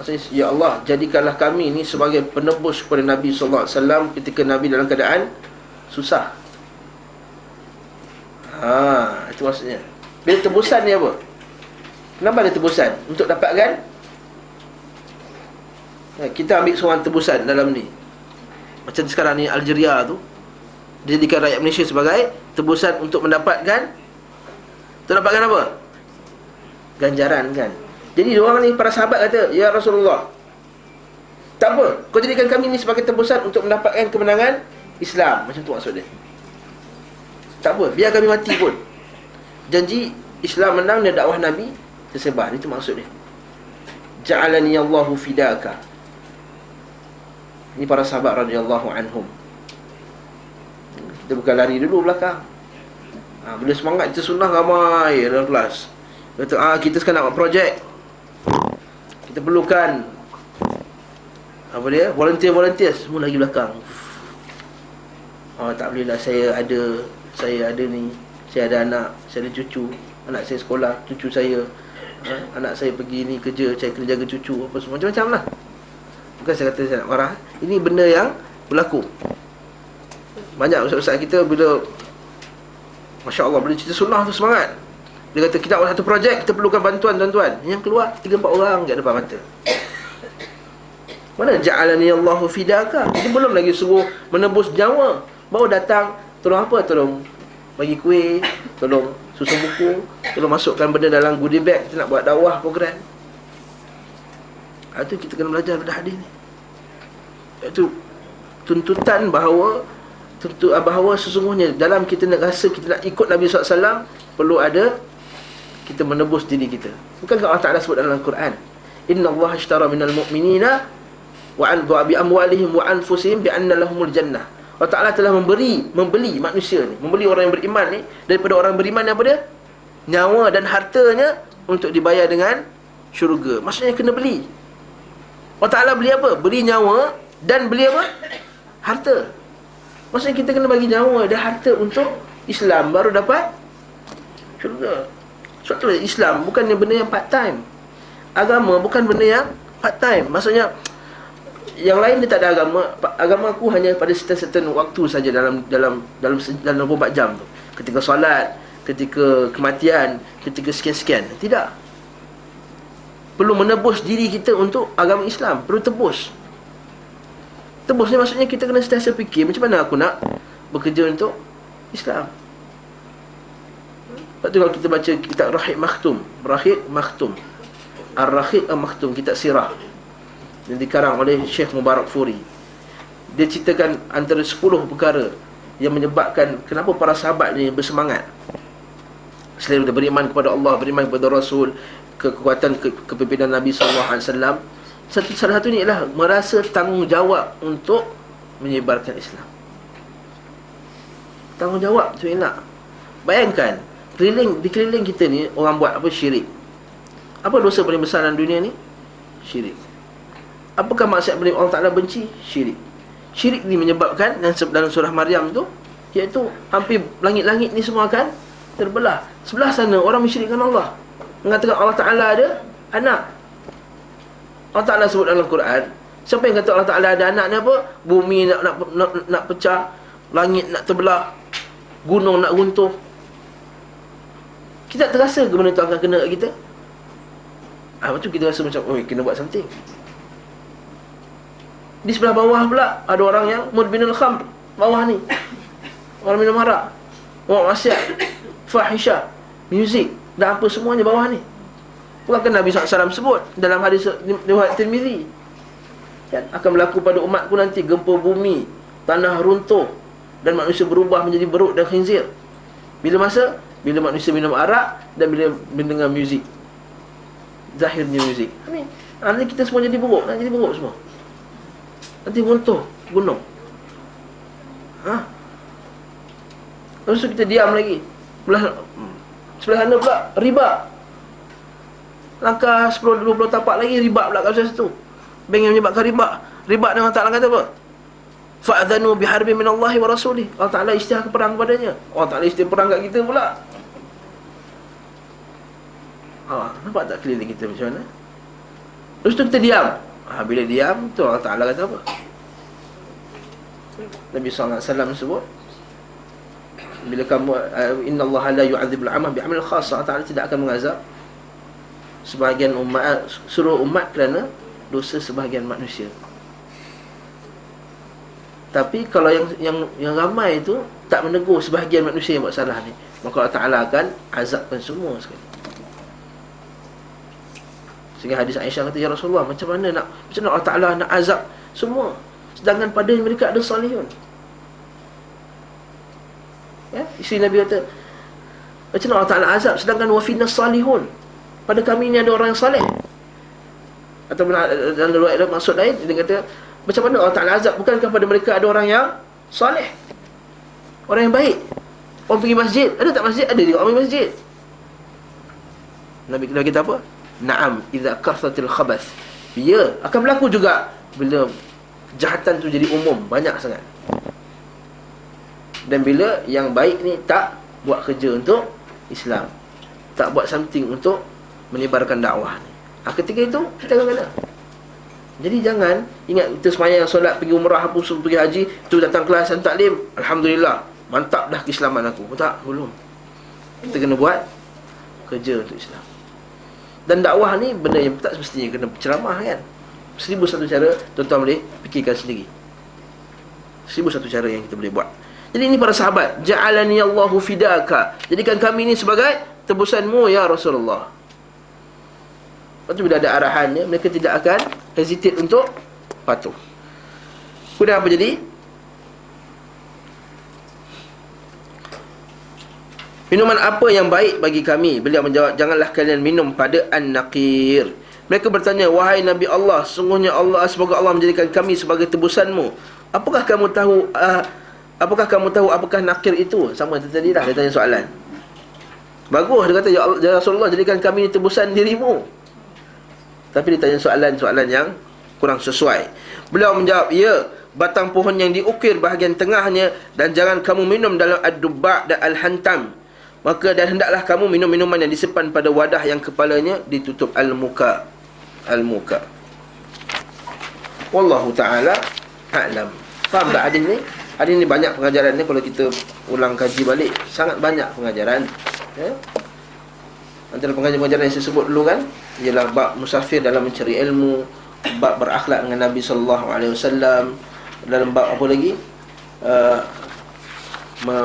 Maksudnya, ya Allah, jadikanlah kami ni sebagai penebus kepada Nabi SAW ketika Nabi dalam keadaan susah. Itu maksudnya. Bila tebusan ni apa? Kenapa ada tebusan? Untuk dapatkan, kita ambil seorang tebusan dalam ni. Macam sekarang ni Algeria tu dijadikan rakyat Malaysia sebagai tebusan untuk mendapatkan apa? Ganjaran kan. Jadi diorang ni, para sahabat kata, ya Rasulullah, tak apa, kau jadikan kami ni sebagai tebusan untuk mendapatkan kemenangan Islam. Macam tu maksud dia. Tak apa, biar kami mati pun. Janji Islam menang dan dakwah Nabi tersebar. Itu maksud dia. Ja'alani Allahu fidaka. Ini para sahabat radhiyallahu anhum. Kita bukan lari dulu belakang. Bila semangat kita sunnah ramai dalam kelas. Kata, kita sekarang nak buat projek. Kita perlukan volunteer semua lagi belakang. Tak boleh lah, saya ada ni, saya ada anak, saya ada cucu, anak saya sekolah, cucu saya, anak saya pergi ni kerja, saya kena jaga cucu, apa semua, macam-macam lah. Bukan saya kata saya nak marah. Ini benda yang berlaku. Banyak ustaz-ustaz kita bila, Masya Allah, bila cerita sunnah tu semangat. Dia kata, kita buat satu projek, kita perlukan bantuan tuan-tuan. Yang keluar 3-4 orang kat depan mata. Mana ja'alani Allahu fidaka? Dia belum lagi suruh menebus nyawa, baru datang, tolong apa? Tolong bagi kuih, tolong susun buku, tolong masukkan benda dalam goodie bag, kita nak buat dakwah program. Itu kita kena belajar pada hadis ni. Itu tuntutan bahawa sesungguhnya dalam kita nak rasa kita nak ikut Nabi SAW, perlu ada kita menebus diri kita. Bukankah Allah Ta'ala sebut dalam Al-Quran, Inna Allah ashtara minal mu'minina bi amwalihim wa anfusihim bi anna lahumul jannah. Allah Ta'ala telah membeli manusia ni, membeli orang yang beriman ni daripada orang beriman yang apa dia? Nyawa dan hartanya untuk dibayar dengan syurga. Maksudnya kena beli. Allah Ta'ala beli apa? Beli nyawa dan beli apa? Harta. Maksudnya kita kena bagi nyawa dan harta untuk Islam, baru dapat syurga. Sebab tu Islam bukannya benda yang part time. Agama bukan benda yang part time. Maksudnya yang lain dia tak ada agama. Agama aku hanya pada certain waktu saja dalam 24 jam tu. Ketika solat, ketika kematian, ketika sekian-sekian. Tidak. Perlu menebus diri kita untuk agama Islam. Perlu tebus. Tebus ni maksudnya kita kena sentiasa fikir, macam mana aku nak bekerja untuk Islam. Lepas tu kalau kita baca kitab Rahid Makhtum, Ar-Rahid Makhtum, kitab sirah yang dikarang oleh Syekh Mubarak Furi, dia ceritakan antara 10 perkara yang menyebabkan kenapa para sahabat ni bersemangat. Selain beriman kepada Allah, beriman kepada Rasul, kekuatan kepimpinan Nabi SAW, salah satu ni ialah merasa tanggungjawab untuk menyebarkan Islam. Tanggungjawab tu enak. Bayangkan di keliling kita ni orang buat apa? Syirik. Apa dosa paling besar dalam dunia ni? Syirik. Apakah maksiat paling Allah Ta'ala benci? Syirik. Syirik ni menyebabkan yang dalam surah Maryam tu, iaitu hampir langit-langit ni semua akan terbelah. Sebelah sana orang mensyirikkan Allah, mengatakan Allah Ta'ala ada anak. Allah Ta'ala sebut dalam Quran, siapa yang kata Allah Ta'ala ada anak ni apa? Bumi nak pecah, langit nak terbelah, gunung nak runtuh. Kita tak terasa ke benda tu akan kena kat kita? Lepas tu kita rasa macam, oi, kena buat something. Di sebelah bawah pula ada orang yang mudminul khamr. Bawah ni orang minum arak, orang maksiat, fahisha, muzik dan apa semuanya bawah ni. Bukankah Nabi SAW sebut dalam hadis riwayat Tirmizi, kan, akan berlaku pada umatku nanti gempa bumi, tanah runtuh dan manusia berubah menjadi beruk dan khinzir. Bila masa? Bila manusia minum arak dan bila mendengar muzik, zahirnya muzik. Nanti kita semua jadi beruk, nanti jadi beruk semua. Nanti runtuh gunung. Lepas tu kita diam lagi. Sebelah sana pula riba. Langkah 10-20 tapak lagi riba pula kat situ. Bank yang menyebabkan riba. Riba dengan Allah Ta'ala kata apa? Fa'adhanu biharbi minallahi wa rasulih. Allah Ta'ala isytihar perang kepadanya. Allah Ta'ala isytihar perang kat kita pula. Nampak tak clear kita macam mana? Lepas tu kita diam. Bila diam tu Allah Ta'ala kata apa? Nabi SAW sebut, bila kamu innallaha la yu'adzibul 'ama bi'amal khas, Allah Ta'ala tidak akan mengazab sebahagian umat, seluruh umat kerana dosa sebahagian manusia. Tapi kalau yang ramai itu tak menegur sebahagian manusia yang buat salah ni, maka Allah Ta'ala akan azabkan semua sekali. Sehingga hadis Aisyah kata, ya Rasulullah, macam mana Allah Ta'ala nak azab semua, sedangkan pada mereka ada salihun? Ya, isteri Nabi kata, macam mana Allah Ta'ala azab sedangkan wafina salihun, pada kami ni ada orang yang salih. Atau dalam riwayat maksud lain dia kata, macam mana Allah Ta'ala azab, bukankah pada mereka ada orang yang salih, orang yang baik, orang pergi masjid? Ada tak masjid? Ada juga orang pergi masjid. Nabi kata apa? Na'am, idza kathratil khabath. Ya, akan berlaku juga bila kejahatan tu jadi umum, banyak sangat. Dan bila yang baik ni tak buat kerja untuk Islam, tak buat something untuk menyebarkan dakwah ni, ketika itu kita akan kena. Jadi jangan ingat kita semayang, solat, pergi umrah, apa semua, pergi haji, tu datang kelas dan taklim, alhamdulillah, mantap dah keislaman aku. Tak, belum. Kita kena buat kerja untuk Islam. Dan dakwah ni benda yang tak semestinya kena ceramah, kan. 1001 cara tuan-tuan boleh fikirkan sendiri. 1001 cara yang kita boleh buat. Jadi ini para sahabat, ja'alani Allahu fidaka, jadikan kami ni sebagai tebusanmu ya Rasulullah. Lepas tu bila ada arahannya, mereka tidak akan hesitate untuk patuh. Kemudian apa jadi? Minuman apa yang baik bagi kami? Beliau menjawab, janganlah kalian minum pada an-naqir. Mereka bertanya, wahai Nabi Allah, sungguhnya Allah, semoga Allah menjadikan kami sebagai tebusanmu. Apakah kamu tahu apakah nakir itu? Sama tadi dah dia tanya soalan. Bagus, dia kata, ya Rasulullah, jadikan kami tebusan dirimu. Tapi dia tanya soalan-soalan yang kurang sesuai. Beliau menjawab, ya, batang pohon yang diukir bahagian tengahnya, dan jangan kamu minum dalam ad-dubba' dan al-hantam. Maka dan hendaklah kamu minum minuman yang disimpan pada wadah yang kepalanya ditutup al-muka. Wallahu ta'ala a'lam. Faham tak hadis ni? Hadis ni banyak pengajaran ni. Kalau kita ulang kaji balik, sangat banyak pengajaran, ya? Antara pengajaran yang saya sebut dulu kan, ialah bab musafir dalam mencari ilmu, bab berakhlak dengan Nabi SAW, dalam bab apa lagi,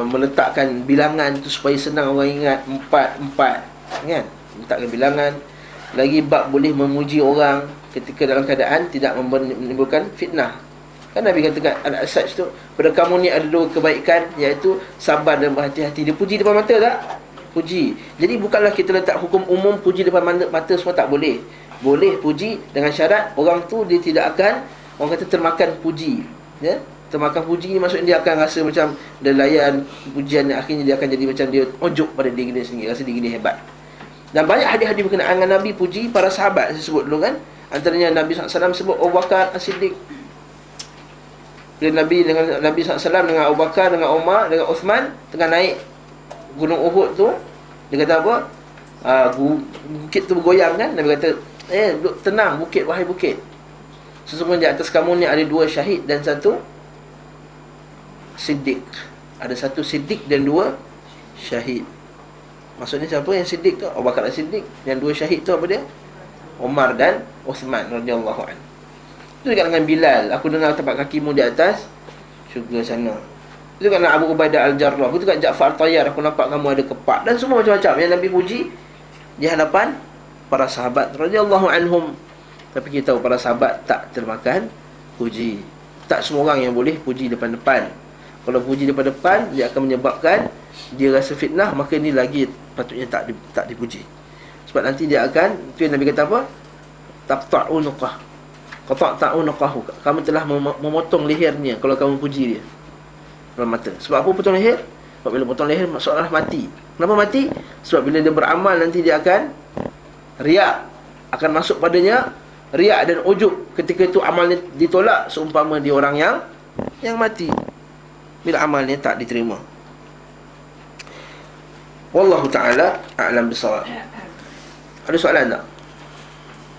meletakkan bilangan tu supaya senang orang ingat, 4 kan, letakkan bilangan. Lagi bab boleh memuji orang ketika dalam keadaan tidak menimbulkan fitnah. Kan Nabi katakan, al-asaj tu, pada kamu ni ada 2 kebaikan, iaitu sabar dan berhati-hati. Dia puji depan mata tak? Puji. Jadi bukanlah kita letak hukum umum puji depan mata semua, tak boleh. Boleh puji dengan syarat orang tu dia tidak akan, orang kata, termakan puji, ya. Termakan puji ni maksudnya dia akan rasa macam dia layan pujian, akhirnya dia akan jadi macam dia ojok pada diri dia sendiri, rasa diri dia hebat. Dan banyak hadis-hadis berkenaan dengan Nabi puji para sahabat, saya sebut dulu kan. Antaranya Nabi SAW sebut Abu Bakar As-Siddiq, Bila Nabi SAW dengan Abu Bakar, dengan Umar, dengan Uthman tengah naik Gunung Uhud tu, dia kata apa? Bukit tu bergoyang kan. Nabi kata, tenang bukit, wahai bukit, sesungguhnya di atas kamu ni ada 2 syahid dan 1 siddiq. Ada 1 siddiq dan 2 syahid. Maksudnya siapa yang siddiq tu? Abu Bakar as-Siddiq. Yang 2 syahid tu apa dia? Umar dan Uthman radhiyallahu anhu. Itu juga dengan Bilal, aku dengar tapak kakimu di atas syurga sana. Itu juga dengan Abu Ubaidah al-Jarrah. Itu juga Ja'far al-Tayyar, aku nampak kamu ada kepak. Dan semua macam-macam yang Nabi puji di hadapan para sahabat radhiyallahu anhum. Tapi kita tahu para sahabat tak termakan puji. Tak semua orang yang boleh puji depan-depan. Kalau puji depan-depan, dia akan menyebabkan dia rasa fitnah, maka ini lagi patutnya tak dipuji. Sebab nanti dia akan, itu yang Nabi kata apa? Taqta'unuqah. Qata'ta'unuqahu. Kamu telah memotong lehernya kalau kamu puji dia dalam mata. Sebab apa potong leher? Sebab bila potong leher maksudnya mati. Kenapa mati? Sebab bila dia beramal nanti dia akan riak, akan masuk padanya riak dan ujub. Ketika itu amalnya ditolak, seumpama dia orang yang mati bila amalnya tak diterima. Wallahu ta'ala a'lam bisawab. Ada soalan tak?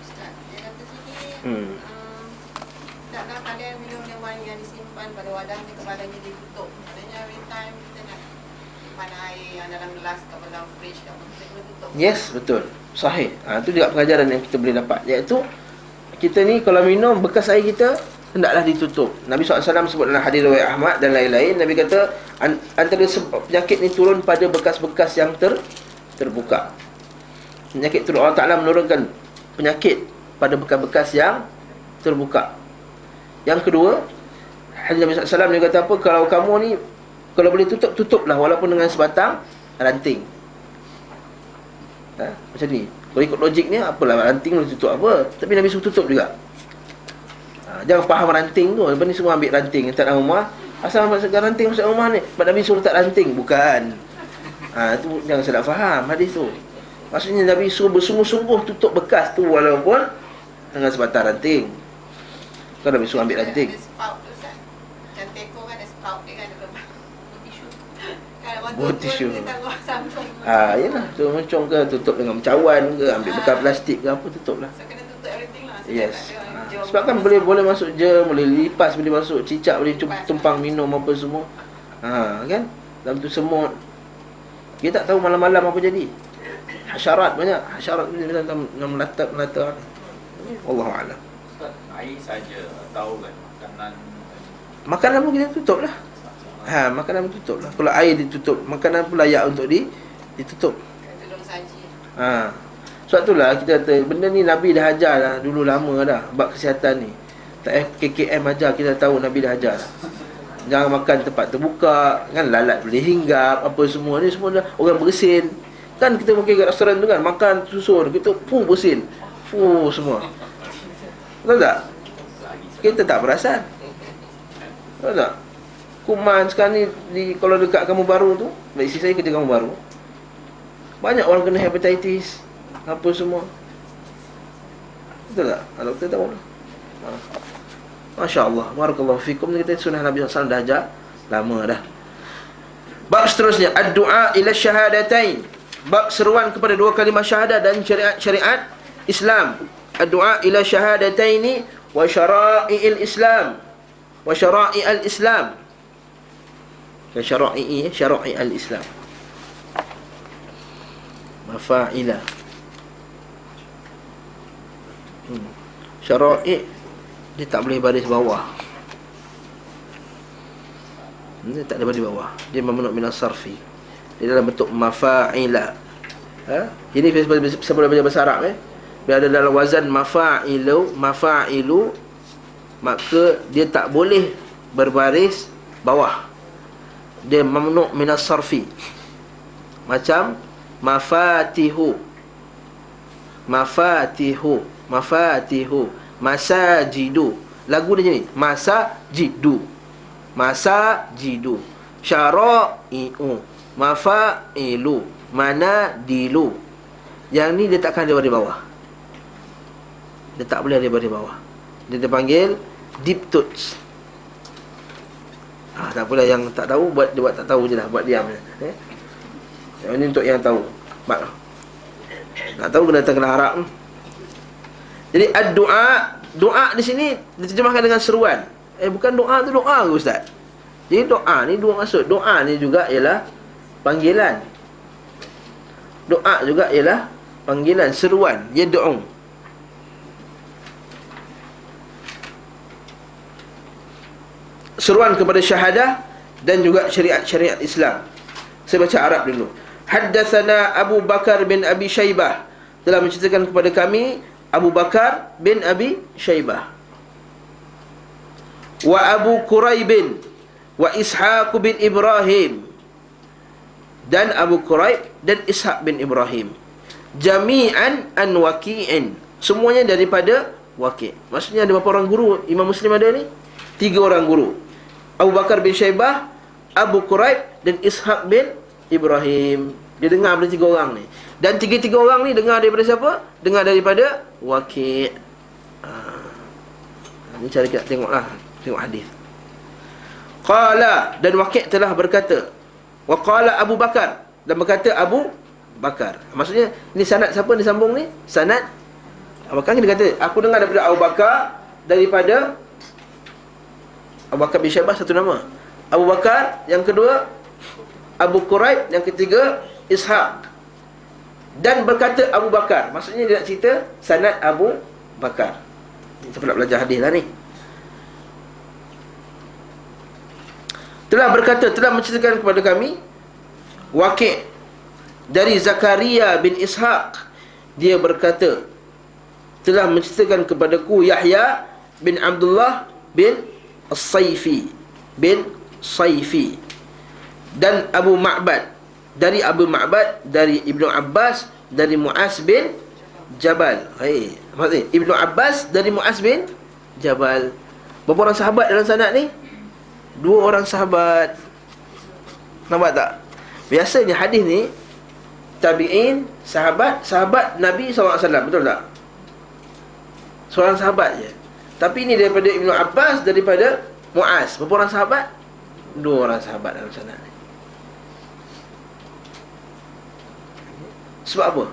Ustaz, dia kata sini taklah kalian minum minuman yang disimpan pada wadahnya, kepalanya ditutup. Maknanya every time kita nak simpan air yang dalam gelas atau dalam fridge, kita kena tutup. Yes, betul. Sahih. Itu juga pengajaran yang kita boleh dapat, iaitu kita ni kalau minum, bekas air kita hendaklah ditutup. Nabi SAW sebut dalam hadis riwayat Ahmad dan lain-lain, Nabi kata antara penyakit ni turun pada bekas-bekas yang terbuka. Penyakit turun, Allah Ta'ala menurunkan penyakit pada bekas-bekas yang terbuka. Yang kedua, hadis Nabi SAW dia kata apa? Kalau kamu ni, kalau boleh tutup, tutuplah walaupun dengan sebatang ranting. Macam ni. Kalau ikut logiknya, apalah ranting boleh tutup apa? Tapi Nabi suruh tutup juga. Jangan faham ranting tu, lepas ni semua ambil ranting tak dalam rumah. Asal masukkan ranting masuk rumah ni, sebab Nabi suruh tak ranting. Bukan. Itu jangan salah faham hadis tu. Maksudnya Nabi suruh bersungguh-sungguh tutup bekas tu walaupun dengan sebatang ranting. Kan Nabi suruh ambil ranting. Ada spout tu Ustaz. Macam teko kan ada spout dia kan, ada tisu. Kalau Buat tisu. dia tangguh sambung. Yalah, tu moncong ke, tutup dengan cawan ke, ambil bekas plastik ke apa, tutup lah. So kena tutup everything lah. So, Yes. tak ada orang Sebab kan boleh masuk germ, boleh lipas, boleh masuk cicak, boleh tumpang minum apa semua. Kan? Dalam tu semut. Kita tak tahu malam-malam apa jadi. Hasyarat banyak. Hasyarat bila melata. Wallahu a'lam. Ustaz, air saja atau kan makanan Makanan pun kita tutup lah. Makanan pun tutup lah. Kalau air ditutup, makanan pun layak untuk ditutup. tolong saji. Sebab itulah kita kata benda ni Nabi dah ajar dah dulu lama dah. Bab kesihatan ni, tak KKM ajar, kita tahu Nabi dah ajar dah. Jangan makan tempat terbuka, kan, lalat boleh hinggap, apa semua ni semua dah orang bersin. Kan kita mungkin kat restoran tu kan, makan susun, kita bersin semua. Betul tak? Kita tak perasan. Betul tak? Kuman sekarang ni kalau dekat Kampung Baru tu, isteri saya kerja Kampung Baru, banyak orang kena hepatitis apa semua. Betul tak? Doktor tahu lah. Masya Allah, barakallahu fikum. Kita sunnah Nabi SAW dah ajar lama dah. Bab seterusnya, ad-du'a ila syahadatain. Bab seruan kepada 2 kalimah syahadah dan syariat Islam. Ad-du'a ila syahadataini wa syara'i'il Islam. Wa syara'i'al Islam. Syara'i'al Islam. Mafa'ila. Syara'i' dia tak boleh baris bawah. Dia tak ada baris bawah. Dia mamnu' min as-sarfi. Dia dalam bentuk mafa'ila. Ini sebelum baca bahasa Arab bila ada dalam wazan mafa'ilu, maka dia tak boleh berbaris bawah. Dia mamnu' min as-sarfi. Macam mafatihu, masajidu. Lagu dia ni masajidu, syara'i'u, mafa'ilu, manadilu. Yang ni dia takkan ada baris bawah. Dia tak boleh ada baris bawah. Dia dipanggil deep touch. Tak apalah, yang tak tahu buat dia buat tak tahu je lah, buat diam je. Yang ini untuk yang tahu. Nak tahu kena datang, kena harap. Jadi ad-du'a, doa di sini diterjemahkan dengan seruan. Bukan doa tu doa ke ustaz? Jadi doa ni dua maksud. Doa ni juga ialah panggilan. Doa juga ialah panggilan, seruan, yad'u. Seruan kepada syahadah dan juga syariat-syariat Islam. Saya baca Arab dulu. Haddatsana Abu Bakar bin Abi Syaibah, telah menceritakan kepada kami Abu Bakar bin Abi Syaibah, wa Abu Quraib wa Ishaq bin Ibrahim, dan Abu Quraib dan Ishaq bin Ibrahim, jami'an an Waqi'in, semuanya daripada Waqi'. Maksudnya ada berapa orang guru Imam Muslim ada ni? 3 orang guru. Abu Bakar bin Syaibah, Abu Quraib dan Ishaq bin Ibrahim. Dia dengar daripada 3 orang ni. Dan 3 orang ni dengar daripada siapa? Dengar daripada Waqi'. Ni cara kita tengoklah, tengok hadis. Qala, dan Waqi' telah berkata. Wa qala Abu Bakar, dan berkata Abu Bakar. Maksudnya ni sanad siapa ni sambung ni? Sanad Abu Bakar. Dia kata aku dengar daripada Abu Bakar, daripada Abu Bakar bin Syaibah, satu nama. Abu Bakar, yang kedua Abu Quraib, yang ketiga Ishaq. Dan berkata Abu Bakar, maksudnya dia nak cerita sanad Abu Bakar. Kita pula belajar hadis lah ni. Telah berkata, telah menceritakan kepada kami Waqi' dari Zakaria bin Ishaq. Dia berkata, telah menceritakan kepadaku Yahya bin Abdullah bin As-Sayfi bin Sayfi, dan Abu Ma'bad, dari Abu Ma'bad, dari Ibnu Abbas, dari Mu'az bin Jabal. Maksudnya Ibnu Abbas dari Mu'az bin Jabal. Berapa orang sahabat dalam sanad ni? 2 orang sahabat. Nampak tak? Biasanya hadis ni tabi'in, sahabat Nabi SAW, betul tak? Seorang sahabat je. Tapi ini daripada Ibnu Abbas, daripada Mu'az. Berapa orang sahabat? 2 orang sahabat dalam sanad ni. Sebab apa?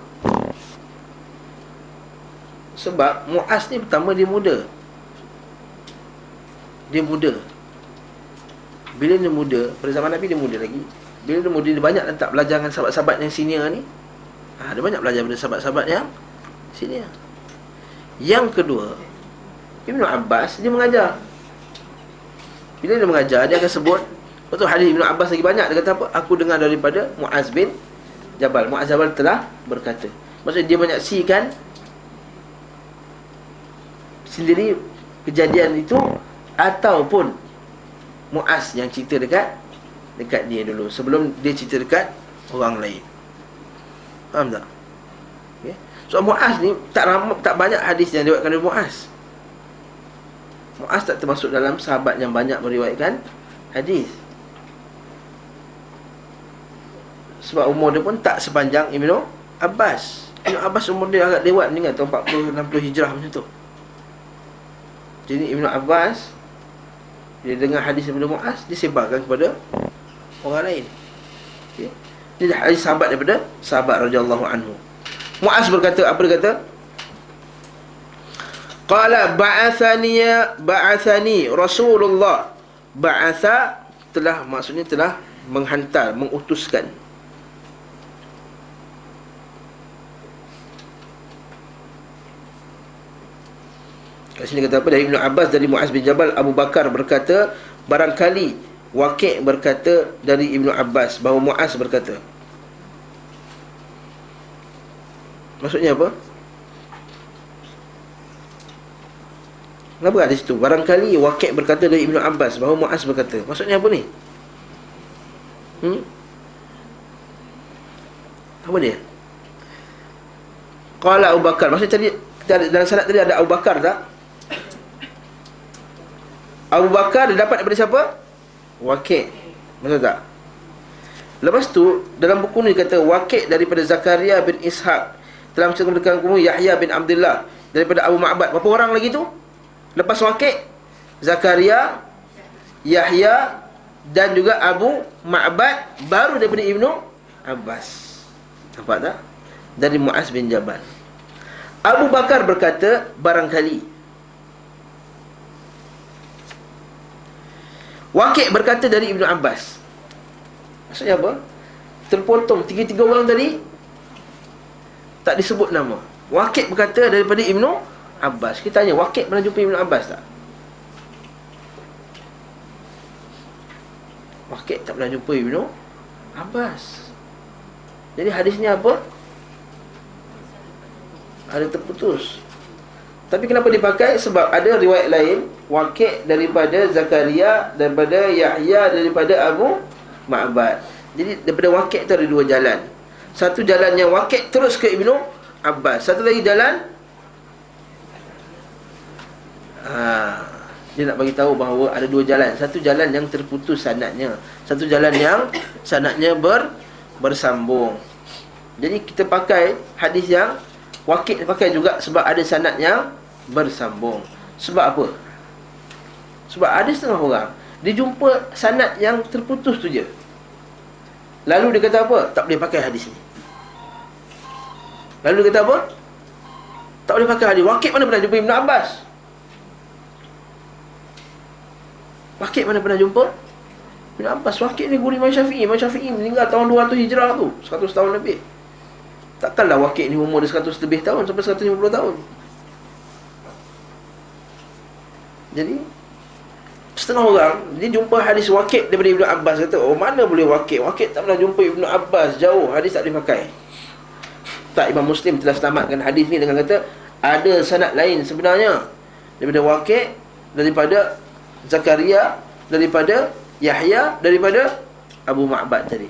Sebab Mu'az ni pertama dia muda. Dia muda. Bila dia muda, pada zaman Nabi dia muda lagi. Bila dia muda, dia banyak letak belajar dengan sahabat-sahabat yang senior ni. Dia banyak belajar daripada sahabat-sahabat yang senior. Yang kedua, Ibnu Abbas dia mengajar. Bila dia mengajar, dia akan sebut, betul hadis Ibnu Abbas lagi banyak. Dia kata apa? Aku dengar daripada Mu'az bin Jabal. Mu'az Jabal telah berkata. Maksudnya dia menyaksikan sendiri kejadian itu, ataupun Mu'az yang cerita dekat dia dulu, sebelum dia cerita dekat orang lain. Faham tak? Okay. So Mu'az ni tak banyak hadis yang diriwayatkan oleh Mu'az. Mu'az tak termasuk dalam sahabat yang banyak meriwayatkan hadis. Sebab umur dia pun tak sepanjang Ibnu Abbas. Ibnu Abbas umur dia agak lewat, meninggal tahun 40-60 hijrah macam tu. Jadi Ibnu Abbas, dia dengar hadis daripada Mu'az, dia sebarkan kepada orang lain. Okay. Ini hadis sahabat daripada sahabat radhiyallahu anhu. Mu'az berkata, apa dia kata? Qala ba'athani Rasulullah. Ba'atha telah, maksudnya telah menghantar, mengutuskan. Kat sini kata apa? Dari Ibnu Abbas, dari Mu'az bin Jabal, Abu Bakar berkata, barangkali Waqi' berkata dari Ibnu Abbas bahawa Mu'az berkata. Maksudnya apa? Kenapa ada situ? Barangkali Waqi' berkata dari Ibnu Abbas bahawa Mu'az berkata. Maksudnya apa ni? Apa dia? Qala Abu Bakar. Maksudnya tadi dalam sanad tadi ada Abu Bakar tak? Abu Bakar dia dapat daripada siapa? Waqi'. Betul tak? Lepas tu dalam buku ni kata Waqi' daripada Zakaria bin Ishaq, telah menceritakan kepada Yahya bin Abdullah daripada Abu Ma'bad. Berapa orang lagi tu? Lepas Waqi', Zakaria, Yahya, dan juga Abu Ma'bad, baru daripada Ibnu Abbas. Nampak tak? Dari Mu'az bin Jabal. Abu Bakar berkata, barangkali. Waqi' berkata dari Ibnu Abbas. Maksudnya apa? Terpotong tiga-tiga orang tadi tak disebut nama. Waqi' berkata daripada Ibnu Abbas. Kita tanya, Waqi' pernah jumpa Ibnu Abbas tak? Waqi' tak pernah jumpa Ibnu Abbas. Jadi hadis ni apa? Ada terputus. Tapi kenapa dipakai? Sebab ada riwayat lain, Waqi' daripada Zakaria, daripada Yahya, daripada Abu Ma'bad. Jadi daripada Waqi' tu ada dua jalan. Satu jalan yang Waqi' terus ke Ibnu Abbas. Satu lagi jalan, dia nak bagi tahu bahawa ada dua jalan. Satu jalan yang terputus sanadnya, satu jalan yang sanadnya bersambung. Jadi kita pakai hadis yang Waqi' pakai juga sebab ada sanad yang bersambung. Sebab apa? Sebab ada setengah orang dia jumpa sanad yang terputus tu je, lalu dia kata apa? Tak boleh pakai hadis ni. Lalu dia kata apa? Tak boleh pakai hadis. Waqi' mana pernah jumpa Ibnu Abbas? Waqi' mana pernah jumpa Ibnu Abbas? Waqi' ni guru Imam Syafi'i. Imam Syafi'i meninggal tahun 200 Hijrah tu, 100 tahun lebih. Takkanlah Waqi' ni umur dia 100 lebih tahun, sampai 150 tahun. Jadi setengah orang dia jumpa hadis Waqi' daripada Ibnu Abbas, kata, oh mana boleh Waqi'? Waqi' tak pernah jumpa Ibnu Abbas, jauh, hadis tak boleh pakai. Tak, Imam Muslim telah selamatkan hadis ni dengan kata ada sanad lain sebenarnya daripada Waqi', daripada Zakaria, daripada Yahya, daripada Abu Ma'bad tadi.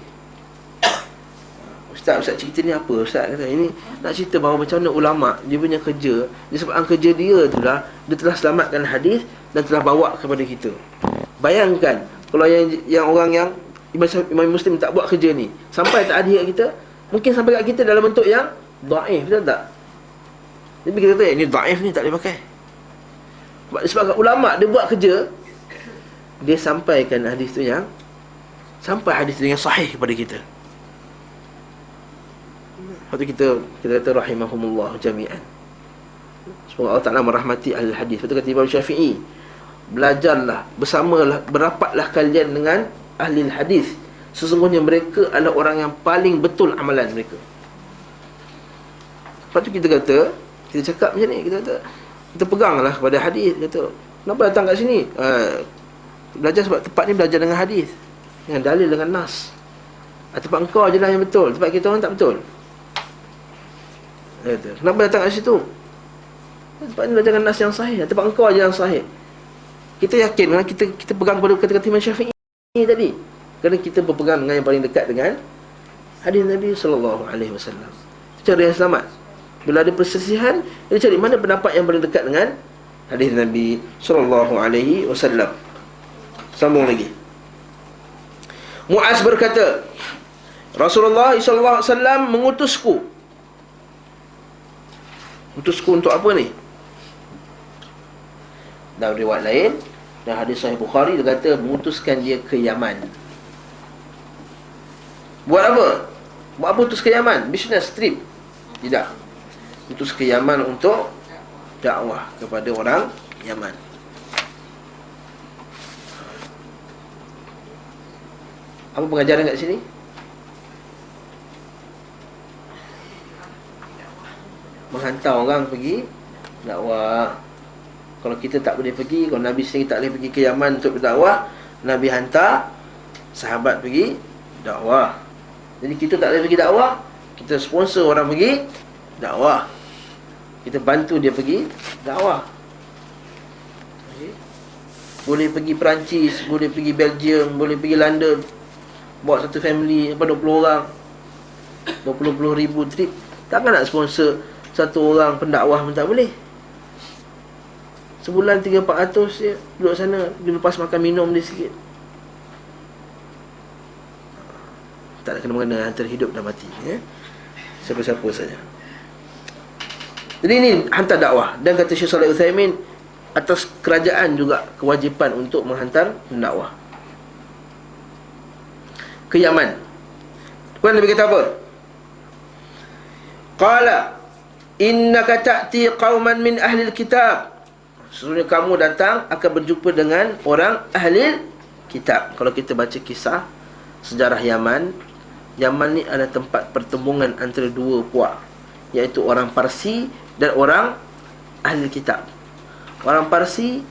Ustaz cerita ni apa? Ustaz kata, ini nak cerita bahawa macam mana ulama' dia punya kerja, disebabkan kerja dia tu lah, dia telah selamatkan hadis dan telah bawa kepada kita. Bayangkan kalau yang orang yang Imam Muslim tak buat kerja ni, sampai tak ada kat kita, mungkin sampai kat kita dalam bentuk yang dhaif, betul tak? Jadi kita kata, ini dhaif ni tak boleh pakai. Sebab ulama' dia buat kerja, dia sampaikan hadis tu yang sampai hadis tu yang sahih kepada kita. Lepas tu kita kata rahimahumullah jami'an. Semoga Allah Ta'ala merahmati ahli hadis. Lepas tu kata Imam Syafi'i, belajarlah, bersamalah, berapatlah kalian dengan ahli hadis. Sesungguhnya mereka adalah orang yang paling betul amalan mereka. Lepas tu kita kata, kita cakap macam ni, kita kata, kita peganglah kepada hadis. Kata, kenapa datang kat sini? Belajar sebab tempat ni belajar dengan hadis, dengan dalil, dengan nas. Tempat engkau je lah yang betul, tempat kita orang tak betul. Kenapa datang kat situ? Tempat ni belajar dengan nas yang sahih, tempat engkau je yang sahih. Kita yakin, kita pegang pada kata-kata Imam Syafi'i tadi, kerana kita berpegang dengan yang paling dekat dengan hadis Nabi SAW. Cara yang selamat. Bila ada perselisihan, kita cari mana pendapat yang paling dekat dengan hadis Nabi SAW. Sambung lagi. Mu'az berkata, Rasulullah SAW mengutusku. Utusku untuk apa ni? Dalam riwayat lain, dan hadis Sahih Bukhari, dia kata mengutuskan dia ke Yaman. Buat apa? Buat apa utus ke Yaman? Business trip? Tidak. Utus ke Yaman untuk dakwah kepada orang Yaman. Apa pengajaran kat sini? Menghantar orang pergi dakwah. Kalau kita tak boleh pergi, kalau Nabi sendiri tak boleh pergi ke Yaman untuk berdakwah, Nabi hantar sahabat pergi dakwah. Jadi kita tak boleh pergi dakwah, kita sponsor orang pergi dakwah, kita bantu dia pergi dakwah. Okay. Boleh pergi Perancis, boleh pergi Belgium, boleh pergi London, bawa satu family, 20 orang, 20 ribu trip. Takkan nak sponsor satu orang pendakwah pun tak boleh. Sebulan 300-400 dia duduk sana, dia lepas makan minum dia sikit. Tak ada kena-mengena antara hidup dan mati, ya? Siapa-siapa saja. Jadi ini hantar dakwah. Dan kata Syekh Shalih Utsaimin, atas kerajaan juga kewajipan untuk menghantar dakwah. ke Yaman. Kemudian Nabi kata apa? Qala innaka ta'ti qauman min ahli kitab. Sesungguhnya kamu datang akan berjumpa dengan orang ahli kitab. Kalau kita baca kisah sejarah Yaman, Yaman ni ada tempat pertemuan antara dua puak, iaitu orang Parsi dan orang ahli kitab. Orang Parsi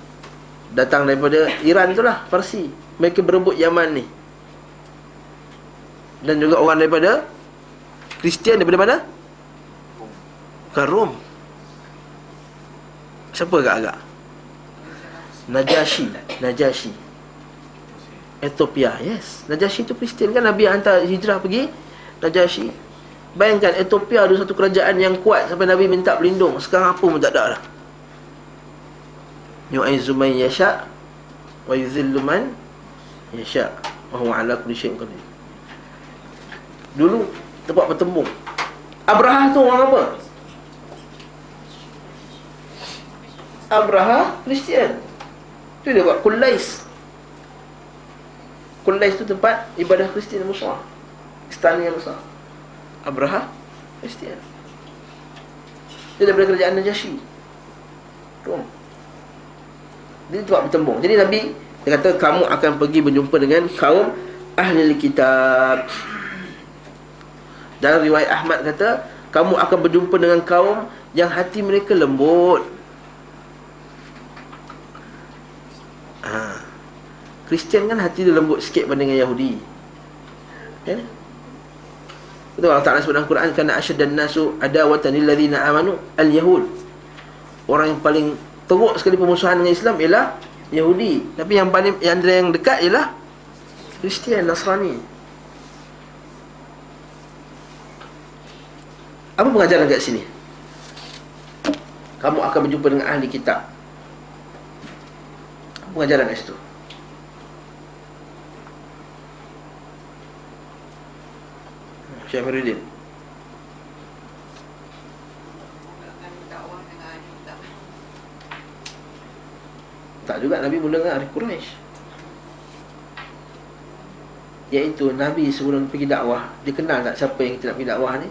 datang daripada Iran itulah, Parsi. Mereka berebut Yaman ni. Dan juga orang daripada Kristian daripada mana? Bukan Rom. Siapa agak-agak? Najasyi Ethiopia. Yes, Najasyi itu Kristian kan. Nabi hantar hijrah pergi Najasyi. Bayangkan Ethiopia ada satu kerajaan yang kuat sampai Nabi minta berlindung. Sekarang apa pun tak ada dah. Yu'izzu man yasha wa yuzillu man yasha wa huwa ala kulli syai'in qadir. Dulu tempat bertembung. Abraha tu orang apa? Abraha Kristian. Tu dia buat Qulais. Qulais tu tempat ibadah Kristian yang besar, istana yang besar. Abraha Kristian. Dia daripada kerajaan Najasyi. Rom. Dia tempat bertembung. Jadi Nabi dia kata kamu akan pergi berjumpa dengan kaum ahli kitab. Dalam riwayat Ahmad kata kamu akan berjumpa dengan kaum yang hati mereka lembut. Kristian kan hati dia lembut sikit banding dengan Yahudi. Ya? Betul, Allah Ta'ala sebut dalam Quran, kana asyaddan nasu adawatan lil ladzina amanu al-yahud. Orang yang paling teruk sekali permusuhan dengan Islam ialah Yahudi. Tapi yang paling yang dekat ialah Kristian, Nasrani. Apa pengajaran kat sini? Kamu akan berjumpa dengan ahli kitab. Apa pengajaran kat situ? Syekh Amiruddin. Tak juga, Nabi mula dengan ahli Quraisy. Iaitu Nabi sebelum pergi dakwah, dia kenal tak siapa yang kita nak pergi dakwah ni?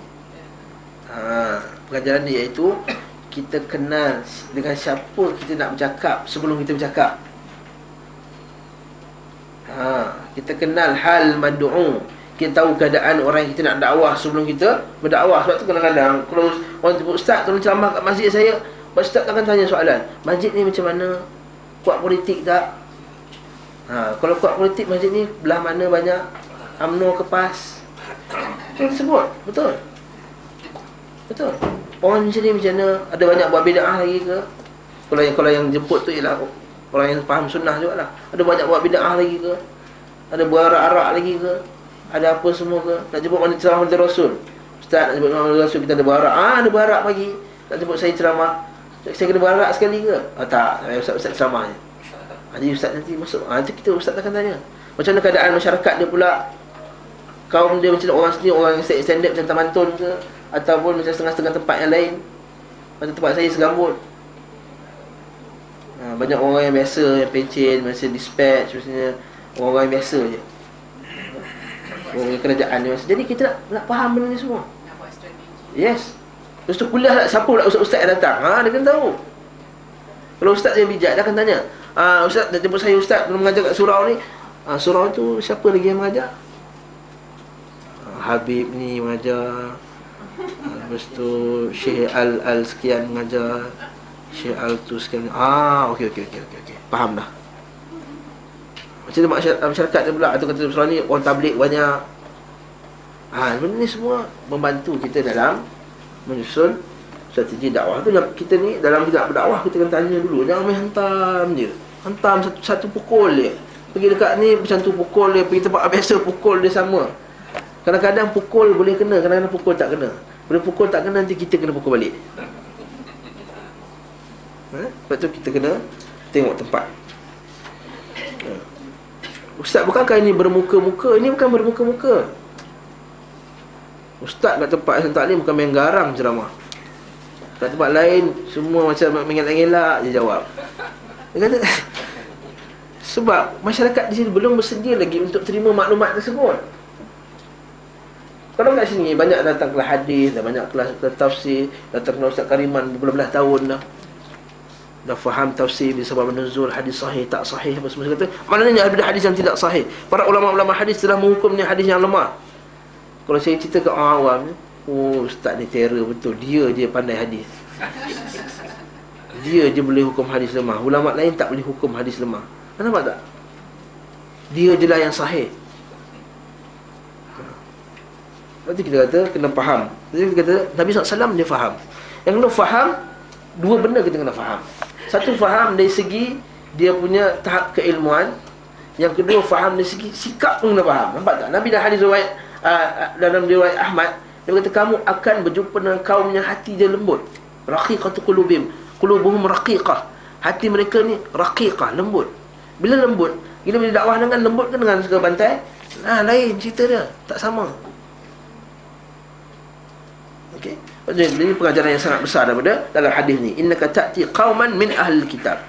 Pengajaran dia iaitu kita kenal dengan siapa kita nak bercakap sebelum kita bercakap. Kita kenal hal mad'u. Kita tahu keadaan orang yang kita nak dakwah sebelum kita berdakwah. Sebab tu kadang-kadang kalau orang tu, ustaz tolong ceramah kat masjid saya, ustaz akan tanya soalan, masjid ni macam mana? Kuat politik tak? Kalau kuat politik, masjid ni belah mana banyak UMNO ke PAS? Itu disebut. Betul. Orang macam ni macam mana? Ada banyak buat bid'ah lagi ke? Kalau yang jemput tu ialah orang yang faham sunnah jugalah. Ada banyak buat bid'ah lagi ke? Ada berarak-arak lagi ke? Ada apa semua ke? Nak jemput mana ceramah dari Rasul? Ustaz nak jemput mana Rasul, kita ada berarak. Ada berarak pagi. Nak jemput saya ceramah, saya kena berarak sekali ke? Tak, Ustaz ceramah je. Jadi Ustaz nanti masuk. Nanti kita Ustaz akan tanya macam mana keadaan masyarakat dia pula, kaum dia macam orang sini, orang yang extended macam Tamantun ke, ataupun macam setengah-setengah tempat yang lain. Macam tempat saya Segambut. Banyak orang yang biasa, yang pencen, macam dispatch, maksudnya orang-orang yang biasa je, orang kerajaan ni. Jadi kita nak faham benda ni semua. Nak buat strategi. Yes. Lepas tu kuliah siapa pula ustaz yang datang? Dia kena tahu. Kalau ustaz yang bijak, dia akan tanya, ustaz nak jemput saya, ustaz kena mengajar kat surau ni. Surau tu siapa lagi yang mengajar? Habib ni mengajar. Lepas tu Syekh Al sekian mengajar. Syekh Al tu sekian. Okey. Faham dah. Macam tu masyarakat dia pula, atau kata surau ni orang tabligh banyak. Benda ni semua membantu kita dalam menyusun strategi dakwah. Tu kita ni dalam kita berdakwah, kita kena tanya dulu. Jangan main hantam je. Hantam satu pukul dia. Pergi dekat ni macam tu pukul dia, pergi tempat biasa pukul dia sama. Kadang-kadang pukul boleh kena, kadang-kadang pukul tak kena. Bila pukul tak kena, nanti kita kena pukul balik. Sebab tu kita kena tengok tempat. Ustaz, bukankah ini bermuka-muka? Ini bukan bermuka-muka. Ustaz kat tempat yang taklim bukan main garang ceramah. Kat tempat lain semua macam mengelak-elak je jawab. Dia kata sebab masyarakat di sini belum bersedia lagi untuk terima maklumat tersebut. Kalau kat sini banyak datang kelas hadis, dah banyak kelas tafsir, datang kelas Ustaz Kariman berbelah-belah tahun dah faham tafsir di sebab nuzul, hadis sahih tak sahih apa semua kata. Maknanya ada hadis yang tidak sahih. Para ulama-ulama hadis telah menghukumnya hadis yang lemah. Kalau saya cerita ke orang awam, oh ustaz ni terror betul. Dia je pandai hadis. Dia je boleh hukum hadis lemah. Ulama lain tak boleh hukum hadis lemah. Nampak tak? Dia je lah yang sahih. Lepas tu kita kata kena faham. Jadi kita kata Nabi SAW dia faham. Yang kena faham, dua benda kita kena faham. Satu, faham dari segi dia punya tahap keilmuan. Yang kedua, faham dari segi sikap pun kena faham. Nampak tak? Nabi dah hadis riwayat dalam riwayat Ahmad, dia kata kamu akan berjumpa dengan kaum yang hati dia lembut. Raqiqatu qulubuhum raqiqah. Hati mereka ni raqiqah, lembut. Bila lembut, bila dakwah dengan lembut ke dengan suka bantai? Lain cerita dia, tak sama. Okey. Jadi pengajaran yang sangat besar daripada dalam hadis ni. Innaka ta'ti qauman min ahli kitab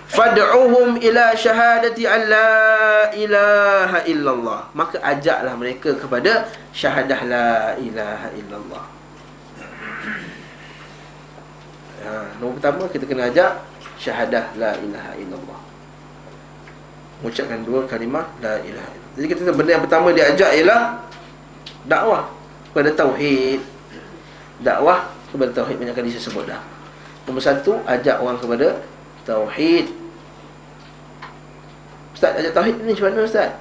fad'uhum ila syahadati an la ilaha illallah. Maka ajaklah mereka kepada syahadah la ilaha illallah. Nombor pertama kita kena ajak syahadah la ilaha illallah. Mengucapkan dua kalimah la ilaha illallah. Jadi kita benda yang pertama dia ajak ialah dakwah kepada tauhid. Dakwah kepada tauhid, banyak kali saya sebut dah. Nombor satu, ajak orang kepada tauhid. Ustaz, ajak tauhid ni macam mana Ustaz?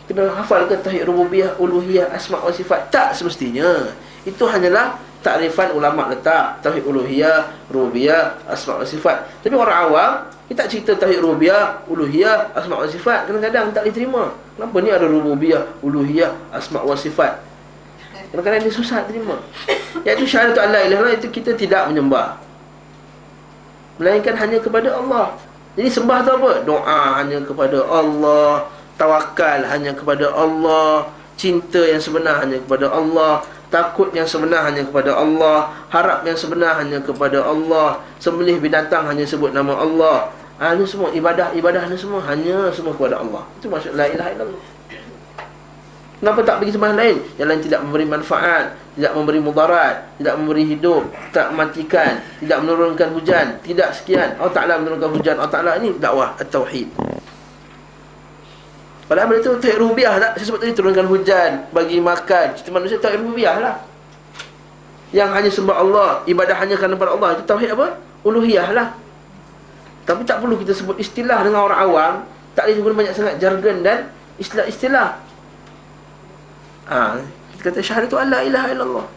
Kena hafal ke tauhid rububiyah, uluhiyah, asma' wa sifat? Tak semestinya. Itu hanyalah takrifan ulama letak. Tauhid uluhiyah, rububiyah, asma' wa sifat. Tapi orang awam, kita tak cerita tauhid rububiyah, uluhiyah, asma' wa sifat, kadang-kadang tak boleh terima. Kenapa ni ada rububiyah, uluhiyah, asma' wa sifat? Kadang-kadang dia susah terima. Iaitu syahadat Allah ilaha itu kita tidak menyembah, melainkan hanya kepada Allah. Jadi sembah tu apa? Doa hanya kepada Allah, tawakal hanya kepada Allah, cinta yang sebenar hanya kepada Allah, takut yang sebenar hanya kepada Allah, harap yang sebenar hanya kepada Allah, sembelih binatang hanya sebut nama Allah. Ini semua ibadah ni semua hanya semua kepada Allah. Itu maksud la ilaha illallah. Kenapa tak pergi sembahyang lain? Yang lain tidak memberi manfaat, tidak memberi mudarat, tidak memberi hidup, tak mematikan, tidak menurunkan hujan, tidak sekian. Allah Ta'ala menurunkan hujan. Allah Ta'ala ni dakwah at-tauhid. Padahal benda tu tauhid rububiyah tak? Saya sebut tadi turunkan hujan, bagi makan. Cerita manusia tauhid rububiyah lah. Yang hanya sembah Allah, ibadah hanya kerana kepada Allah. Itu tauhid apa? Uluhiyah lah. Tapi tak perlu kita sebut istilah dengan orang awam. Tak boleh guna banyak sangat jargon dan istilah-istilah. Kita kata syahadatu an la ilaha illallah.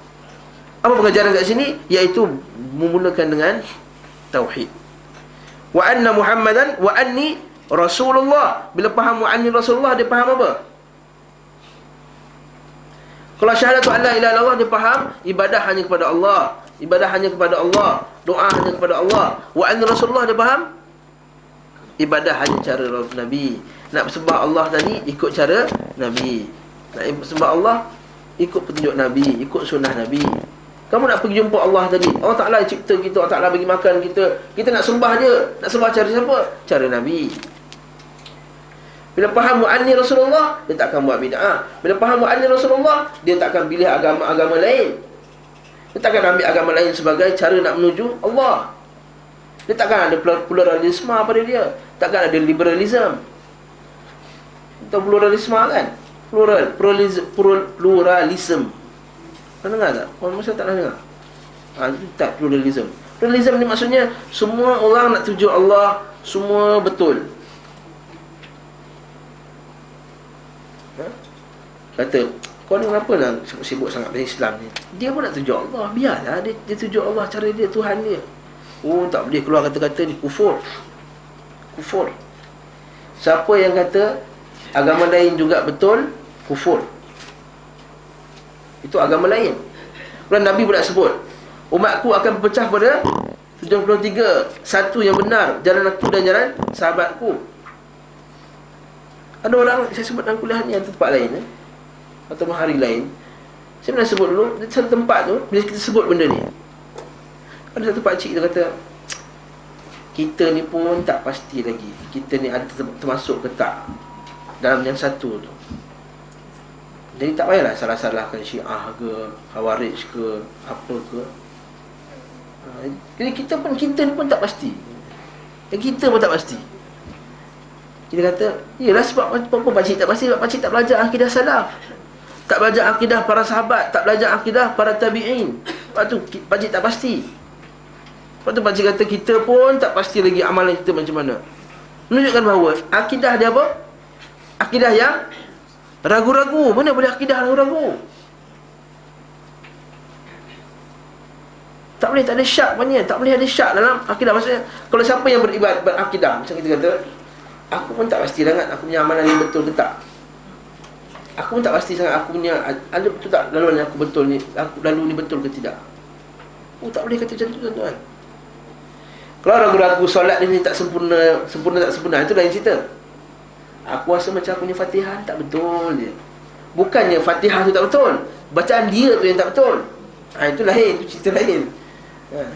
Apa pengajaran kat sini? Iaitu memulakan dengan tauhid. Wa anna Muhammadan wa anni Rasulullah. Bila faham wa anni Rasulullah, dia faham apa? Kalau syahadatu an la ilaha illallah, dia faham ibadah hanya kepada Allah, ibadah hanya kepada Allah, doa hanya kepada Allah. Wa anni Rasulullah, dia faham ibadah hanya cara Nabi. Nak sembah Allah tadi ikut cara Nabi. Nak sembah Allah ikut petunjuk Nabi, ikut sunnah Nabi. Kamu nak pergi jumpa Allah tadi, Allah Ta'ala cipta kita, Allah Ta'ala bagi makan kita. Kita nak sembah dia. Nak sembah cara siapa? Cara Nabi. Bila faham mu'anni Rasulullah, dia tak akan buat bid'ah. Bila faham mu'anni Rasulullah, dia tak akan pilih agama-agama lain. Dia tak akan ambil agama lain sebagai cara nak menuju Allah. Dia takkan ada pluralisme pada dia. Takkan ada liberalism. Itu pluralisme kan? Pluralism. Pernah dengar tak? Orang Malaysia tak pernah dengar. Tak pluralism. Pluralism ni maksudnya semua orang nak tuju Allah, semua betul. Kata, kau ni kenapa nak sibuk sangat dengan Islam ni? Dia pun nak tuju Allah. Biarlah dia tuju Allah cara dia, Tuhan dia. Oh, tak boleh keluar kata-kata ni, kufur. Siapa yang kata agama lain juga betul, kufur. Itu agama lain. Kemudian Nabi pula sebut, umatku akan berpecah pada 73. Satu yang benar, jalan aku dan jalan sahabatku. Ada orang, saya sebut dalam kuliah ni, atau tempat lain atau hari lain, saya pernah sebut dulu, di satu tempat tu, bila kita sebut benda ni, ada satu pakcik dia kata, kita ni pun tak pasti lagi, kita ni ada termasuk ke tak dalam yang satu tu. Jadi tak payahlah salah-salahkan Syiah ke, Khawarij ke, apa ke. Jadi kita pun tak pasti. Kita pun tak pasti. Kita kata, yelah sebab apa pakcik tak pasti? Sebab pakcik tak belajar akidah salaf, tak belajar akidah para sahabat, tak belajar akidah para tabi'in. Sebab tu pakcik tak pasti. Sebab tu pakcik kata kita pun tak pasti lagi amalan kita macam mana. Menunjukkan bahawa akidah dia apa? Akidah yang ragu-ragu. Mana boleh akidah ragu-ragu? Tak boleh, tak ada syak punya. Tak boleh ada syak dalam akidah. Maksudnya, kalau siapa yang berakidah, macam kita kata, aku pun tak pasti sangat aku punya amalan ni betul ke tak. Aku pun tak pasti sangat aku punya ada betul tak laluan aku betul ni, aku lalu ni betul ke tidak. Tak boleh kata macam tu, tuan-tuan. Kalau ragu-ragu solat ni tak sempurna tak sempurna, itu lain cerita. Aku rasa macam aku punya Fatihah tak betul je. Bukannya Fatihah tu tak betul, bacaan dia tu yang tak betul. Itu lain, itu cerita lain.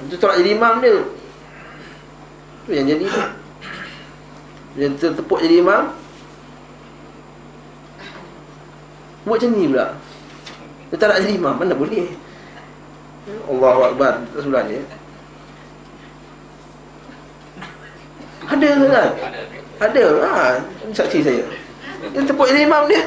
Itu tolak jadi imam dia. Itu yang jadi tu. Dia tertepuk jadi imam, buat macam ni pula. Dia tak nak jadi imam, mana boleh. Allahu Akbar, Rasulullah ni. Ada kan? Ada. Ini saksi saya. Dia tepuk jadi imam dia.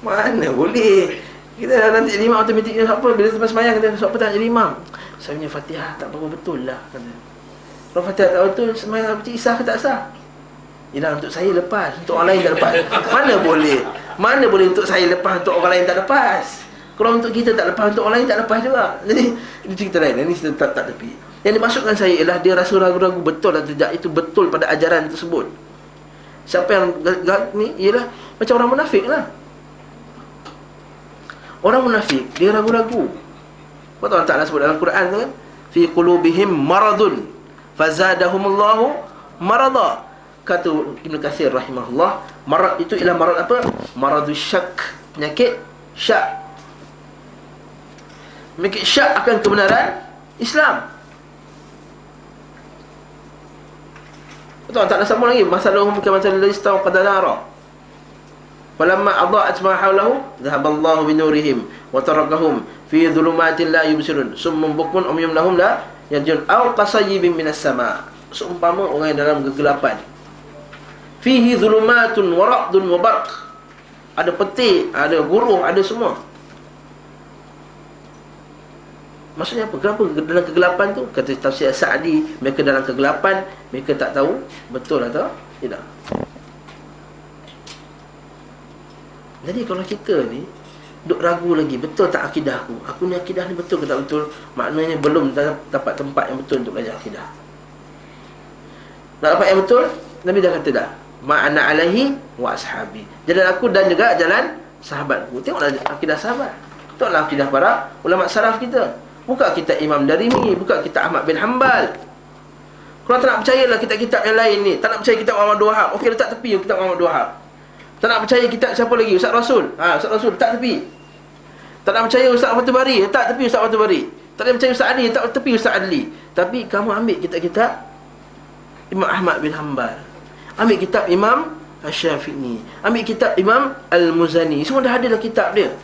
Mana boleh. Kita dah nanti jadi imam automatik. Apa? Bila lepas semayang kita, apa tak jadi imam? Saya punya Fatihah tak berapa betul lah, kata. Kalau Fatihah tak betul, semayang sah ke tak sah? Yelah, untuk saya lepas, untuk orang lain tak lepas. Mana boleh? Mana boleh untuk saya lepas, untuk orang lain tak lepas? Kalau untuk kita tak lepas, untuk orang lain tak lepas juga. Jadi, itu cerita lain. Ini kita tak tepi. Yang dimaksudkan saya ialah dia rasa ragu-ragu betul atau tidak. Itu betul pada ajaran tersebut. Siapa yang ni ialah macam orang munafik lah. Orang munafik, dia ragu-ragu. Apa Allah Ta'ala sebut dalam Quran kan? Fi qulubihim maradun fazadahumullahu marada. Kata Ibn Katsir rahimahullah, marad itu ialah marad apa? Maradus syak, penyakit syak. Penyakit syak akan kebenaran Islam. Betul, tak ada sambung lagi. Masaluhum kama masalil istawqada nara. Falamma adaa'at ma hawlahu dhahaballahu binurihim wa tarakahum fi dhulumatin la yubsirun summun bukmun umyun lahum la yarjun aw qasayyibin minas sama'. Seumpama orang yang dalam kegelapan, fihi dhulumatun wa ra'dun wa barq. Ada petir, ada guruh, ada semua. Maksudnya apa? Kenapa dalam kegelapan tu? Kata tafsir Sa'di, mereka dalam kegelapan, mereka tak tahu betul atau tidak. Jadi kalau kita ni duk ragu lagi, betul tak akidah aku? Aku ni akidah ni betul ke tak betul? Maknanya belum dapat tempat yang betul untuk belajar akidah. Nak dapat yang betul, Nabi dah kata dah, ma'ana alaihi wa ashabi. Jalan aku dan juga jalan sahabatku. Tengoklah akidah sahabat. Tengoklah akidah para ulama salaf kita. Buka kitab Imam Darimi, buka kitab Ahmad bin Hanbal. Kalau tak nak percayalah kitab-kitab yang lain ni, tak nak percaya kitab Muhammad Wahab, okey letak tepi kitab Muhammad Wahab. Tak nak percaya kitab siapa lagi? Ustaz Rasul. Ustaz Rasul letak tepi. Tak nak percaya Ustaz Fatul Bari, letak tepi Ustaz Fatul Bari. Tak nak percaya Ustaz Ali, letak tepi Ustaz Adli. Tapi kamu ambil kitab-kitab Imam Ahmad bin Hanbal, ambil kitab Imam Asy-Syafi'i, ambil kitab Imam Al-Muzani. Semua dah ada dalam kitab dia.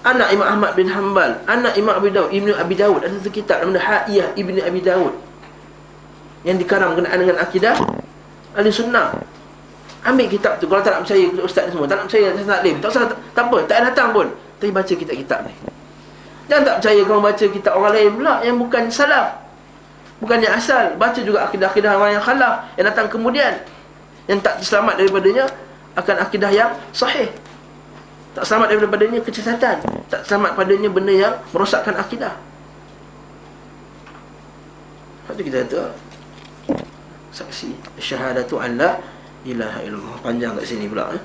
Anak Imam Ahmad bin Hanbal, anak Imam Abi Daud, Ibnu Abi Daud, ada satu kitab namanya Ha'iyah Ibnu Abi Daud yang dikarang berkenaan dengan akidah Ahli Sunnah. Ambil kitab tu. Kalau tak nak percaya ustaz semua, tak nak percaya Ustaz Taklim, tak usah, tak apa, tak payah datang pun, tapi baca kitab-kitab ni. Jangan tak percaya kamu baca kitab orang lain pula yang bukan salaf, bukan yang asal. Baca juga akidah-akidah orang yang khalaf, yang datang kemudian, yang tak selamat daripadanya akan akidah yang sahih. Tak selamat daripadanya kesesatan, tak selamat padanya benda yang merosakkan akidah. Lepas tu kita kata saksi syahadatu an la ilaha illallah. Panjang kat sini pula.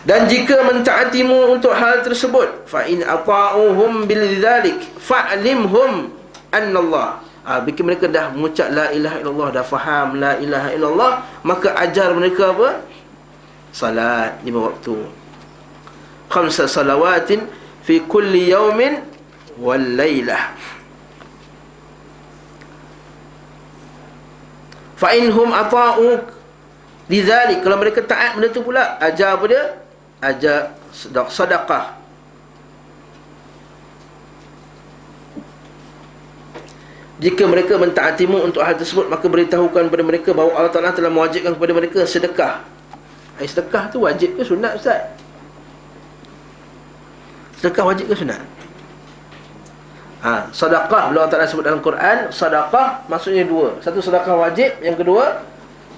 Dan jika mentaatimu untuk hal tersebut, fa in ata'uhum bil dzalik fa'limhum annallah. Bila mereka dah mengucap la ilaha illallah, dah faham la ilaha illallah, maka ajar mereka apa? Salat 5 waktu, 5 salawatin fi kulli yawmin wal lailah. Fa inhum ata'uk lidzalik, kalau mereka taat benda tu pula, ajar apa dia? Ajar sedekah. Jika mereka mentaatimu untuk hal tersebut, maka beritahukan kepada mereka bahawa Allah Ta'ala telah mewajibkan kepada mereka sedekah. Sedekah tu wajib ke sunat, Ustaz? Sedekah wajib ke sunat? Sedekah, bila Allah Ta'ala sebut dalam Quran, sedekah maksudnya dua. Satu sedekah wajib, yang kedua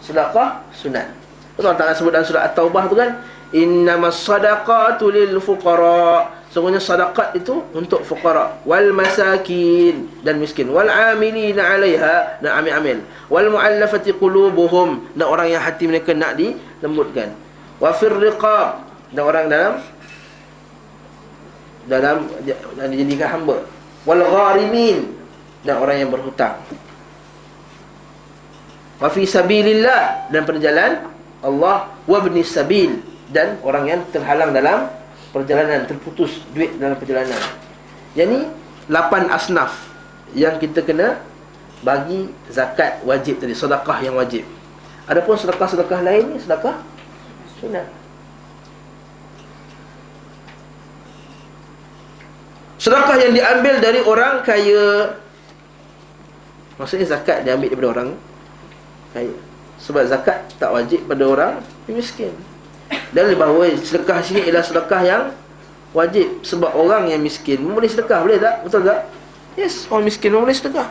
sedekah sunat. Allah Ta'ala sebut dalam surah At-Taubah tu kan, innamas sadaqatu lil fuqara, sesungguhnya sedekah itu untuk fuqara, wal masakin, dan miskin, wal amilina 'alaiha, dan amil-amil, wal mu'allafati qulubuhum, dan orang yang hati mereka nak dilembutkan, wa fir riqab, dan orang dalam dijadikan hamba, wal gharimin, dan orang yang berhutang, wa fi sabilillah, dan perjalanan Allah, wa ibnis sabil, dan orang yang terhalang dalam perjalanan, terputus duit dalam perjalanan. Yang ni 8 asnaf yang kita kena bagi zakat wajib tadi, sedekah yang wajib. Adapun sedekah-sedekah lain ni sedekah sunat. Sedekah yang diambil dari orang kaya, maksudnya zakat diambil daripada orang kaya, sebab zakat tak wajib pada orang miskin. Dan bahawa sedekah sini ialah sedekah yang wajib, sebab orang yang miskin boleh sedekah, boleh tak? Betul tak? Yes, orang miskin boleh sedekah,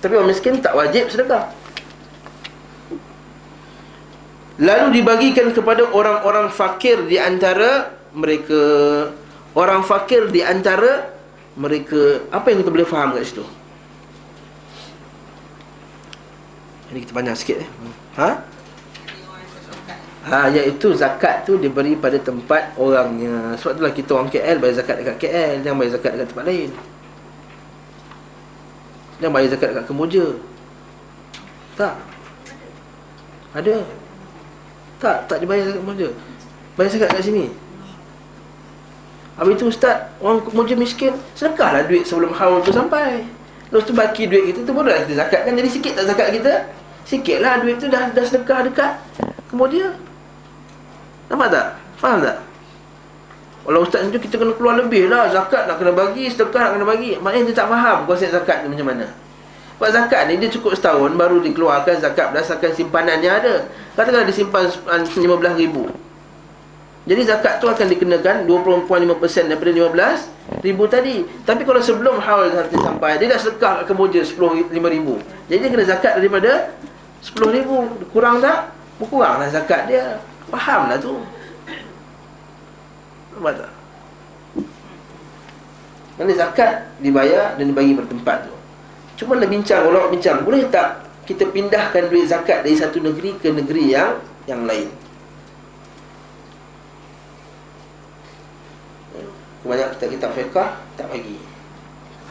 tapi orang miskin tak wajib sedekah. Lalu dibagikan kepada orang-orang fakir di antara mereka. Orang fakir di antara mereka, apa yang kita boleh faham kat situ? Ini kita banyak sikit iaitu zakat tu diberi pada tempat orangnya. Sebab itulah kita orang KL bayar zakat dekat KL, jangan bayar zakat dekat tempat lain. Jangan bayar zakat dekat Kemboja. Tak ada. Tak dibayar zakat Kemboja. Bayar zakat kat sini. Habis tu Ustaz, orang Kemboja miskin, sedekahlah duit sebelum haul tu sampai. Lepas tu baki duit kita tu barulah kita zakatkan. Jadi sikit tak zakat kita? Sikitlah duit tu dah sedekah dekat Kemboja. Nampak tak? Faham tak? Kalau ustaz tu kita kena keluar lebih lah, zakat nak kena bagi, sedekah nak kena bagi. Maknanya dia tak faham konsep zakat tu macam mana. Sebab zakat ni dia cukup setahun baru dikeluarkan zakat berdasarkan simpanan yang ada. Katakanlah disimpan 15,000. Jadi zakat tu akan dikenakan 20.5% daripada 15,000 tadi. Tapi kalau sebelum haul nanti sampai, dia dah sedekah kat Kemboja 5,000. Jadi dia kena zakat daripada 10,000. Kurang tak? Berkurang lah zakat dia. Faham lah tu. Nampak tak? Kerana zakat dibayar dan dibagi bertempat tu. Cuma lah ulama bincang, boleh tak kita pindahkan duit zakat dari satu negeri ke negeri yang lain? Kebanyakan kitab fiqh tak bagi.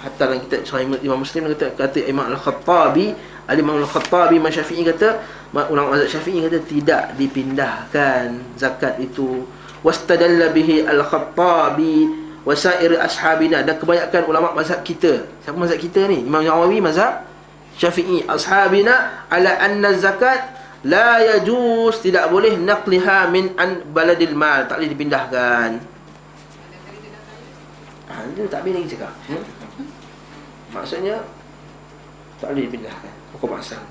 Hatta dalam kitab Sahih Imam Muslim kata Imam Al-Khattabi, Al-Imam Al-Khattabi, Imam Syafi'i kata, ulama mazhab Syafi'i kata tidak dipindahkan zakat itu. Wastadalla bihi Al-Khattabi wa sa'ir ashabina, dan kebanyakan ulama mazhab kita. Siapa mazhab kita ni? Imam Nawawi mazhab Syafi'i, ashabina ala anna zakat la yajuz, tidak boleh naqliha min an baladil mal, tak boleh dipindahkan. Dia tak boleh lagi cakap. Maksudnya tak boleh dipindahkan hukum asal.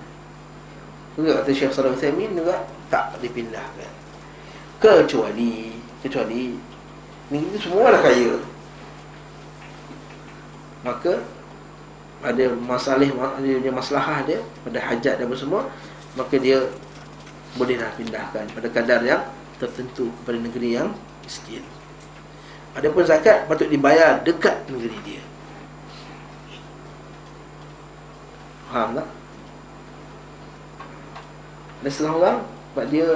Juga kata Syekh Shalih Utsaimin juga tak dipindahkan. Kecuali ni kita semua dah kaya, maka ada masalah dia pada hajat dan semua, maka dia bolehlah pindahkan pada kadar yang tertentu kepada negeri yang miskin. Adapun zakat patut dibayar dekat negeri dia. Faham tak? Dan setengah orang, sebab dia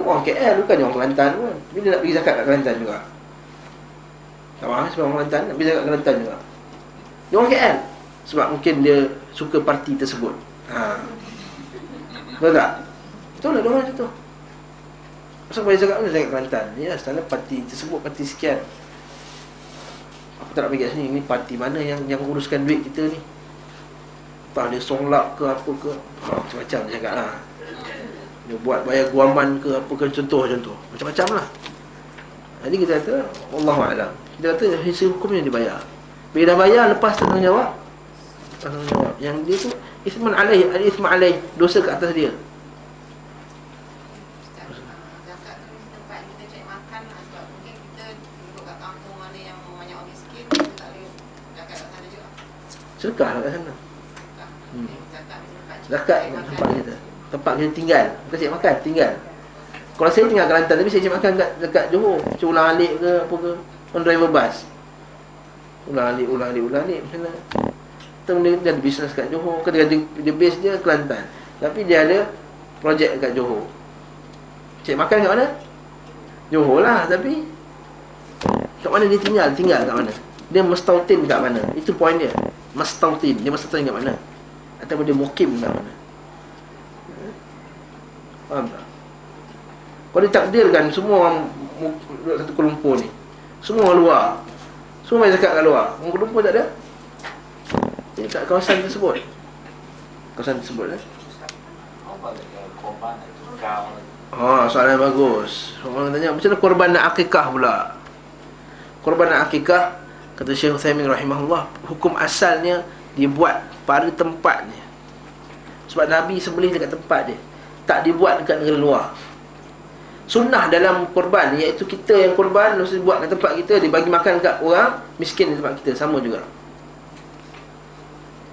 orang KL, bukan orang Kelantan pun, tapi dia nak pergi zakat kat Kelantan juga. Tak faham sebab orang Kelantan nak pergi zakat kat Kelantan juga. Dia orang KL, sebab mungkin dia suka parti tersebut. Betul tak? Betul lah, dia orang macam tu. Pasal bayar zakat pun zakat Kelantan. Ya, sebenarnya parti tersebut, parti sekian. Aku tak nak pergi kat sini, ni parti mana yang uruskan duit kita ni. Tak dia solak ke apa ke, macam-macam dia cakap lah. Dia buat bayar guaman ke apa ke, contoh macam-macam lah. Jadi kita kata Wallahu'alam, kita kata hasil hukumnya dibayar. Bila dah bayar, lepas tanggungjawab. Yang dia tu isman alaih, al-ithma alaih, dosa ke atas dia. Zakat tu tempat kita cari makan lah. Sebab mungkin kita duduk kat kampung mana yang banyak orang miskin, kita tak boleh zakat kat sana juga. Sedekah lah kat sana. Zakat Zakat tempat kita, tempat kita tinggal, bukan cari makan, tinggal. Kalau saya tinggal Kelantan, tapi saya cari makan dekat Johor, macam ulang-alik ke apa ke, on driver bus, ulang-alik macam mana. Dia ada bisnes kat Johor, dia base dia Kelantan, tapi dia ada projek kat Johor. Cari makan kat mana? Johor lah, tapi kat mana dia tinggal kat mana? Dia mustautin kat mana? Itu poin dia. Mustautin, dia mustautin kat mana? Ataupun dia mukim kat mana? Faham tak? Kalau ditakdirkan semua orang satu Kuala Lumpur ni, semua orang luar, semua main zakat kat luar, orang Kuala Lumpur tak ada. Jadi kat kawasan tersebut, Apa korban itu kau? Soalan bagus. Orang tanya macam mana korban nak akikah pula. Korban nak akikah, kata Syekh Uthaymin rahimahullah, hukum asalnya dibuat pada tempatnya. Sebab Nabi sembelih dekat tempat dia, tak dibuat dekat negara luar. Sunnah dalam korban, iaitu kita yang korban mesti buat kat tempat kita, dibagi makan kat orang miskin di tempat kita, sama juga.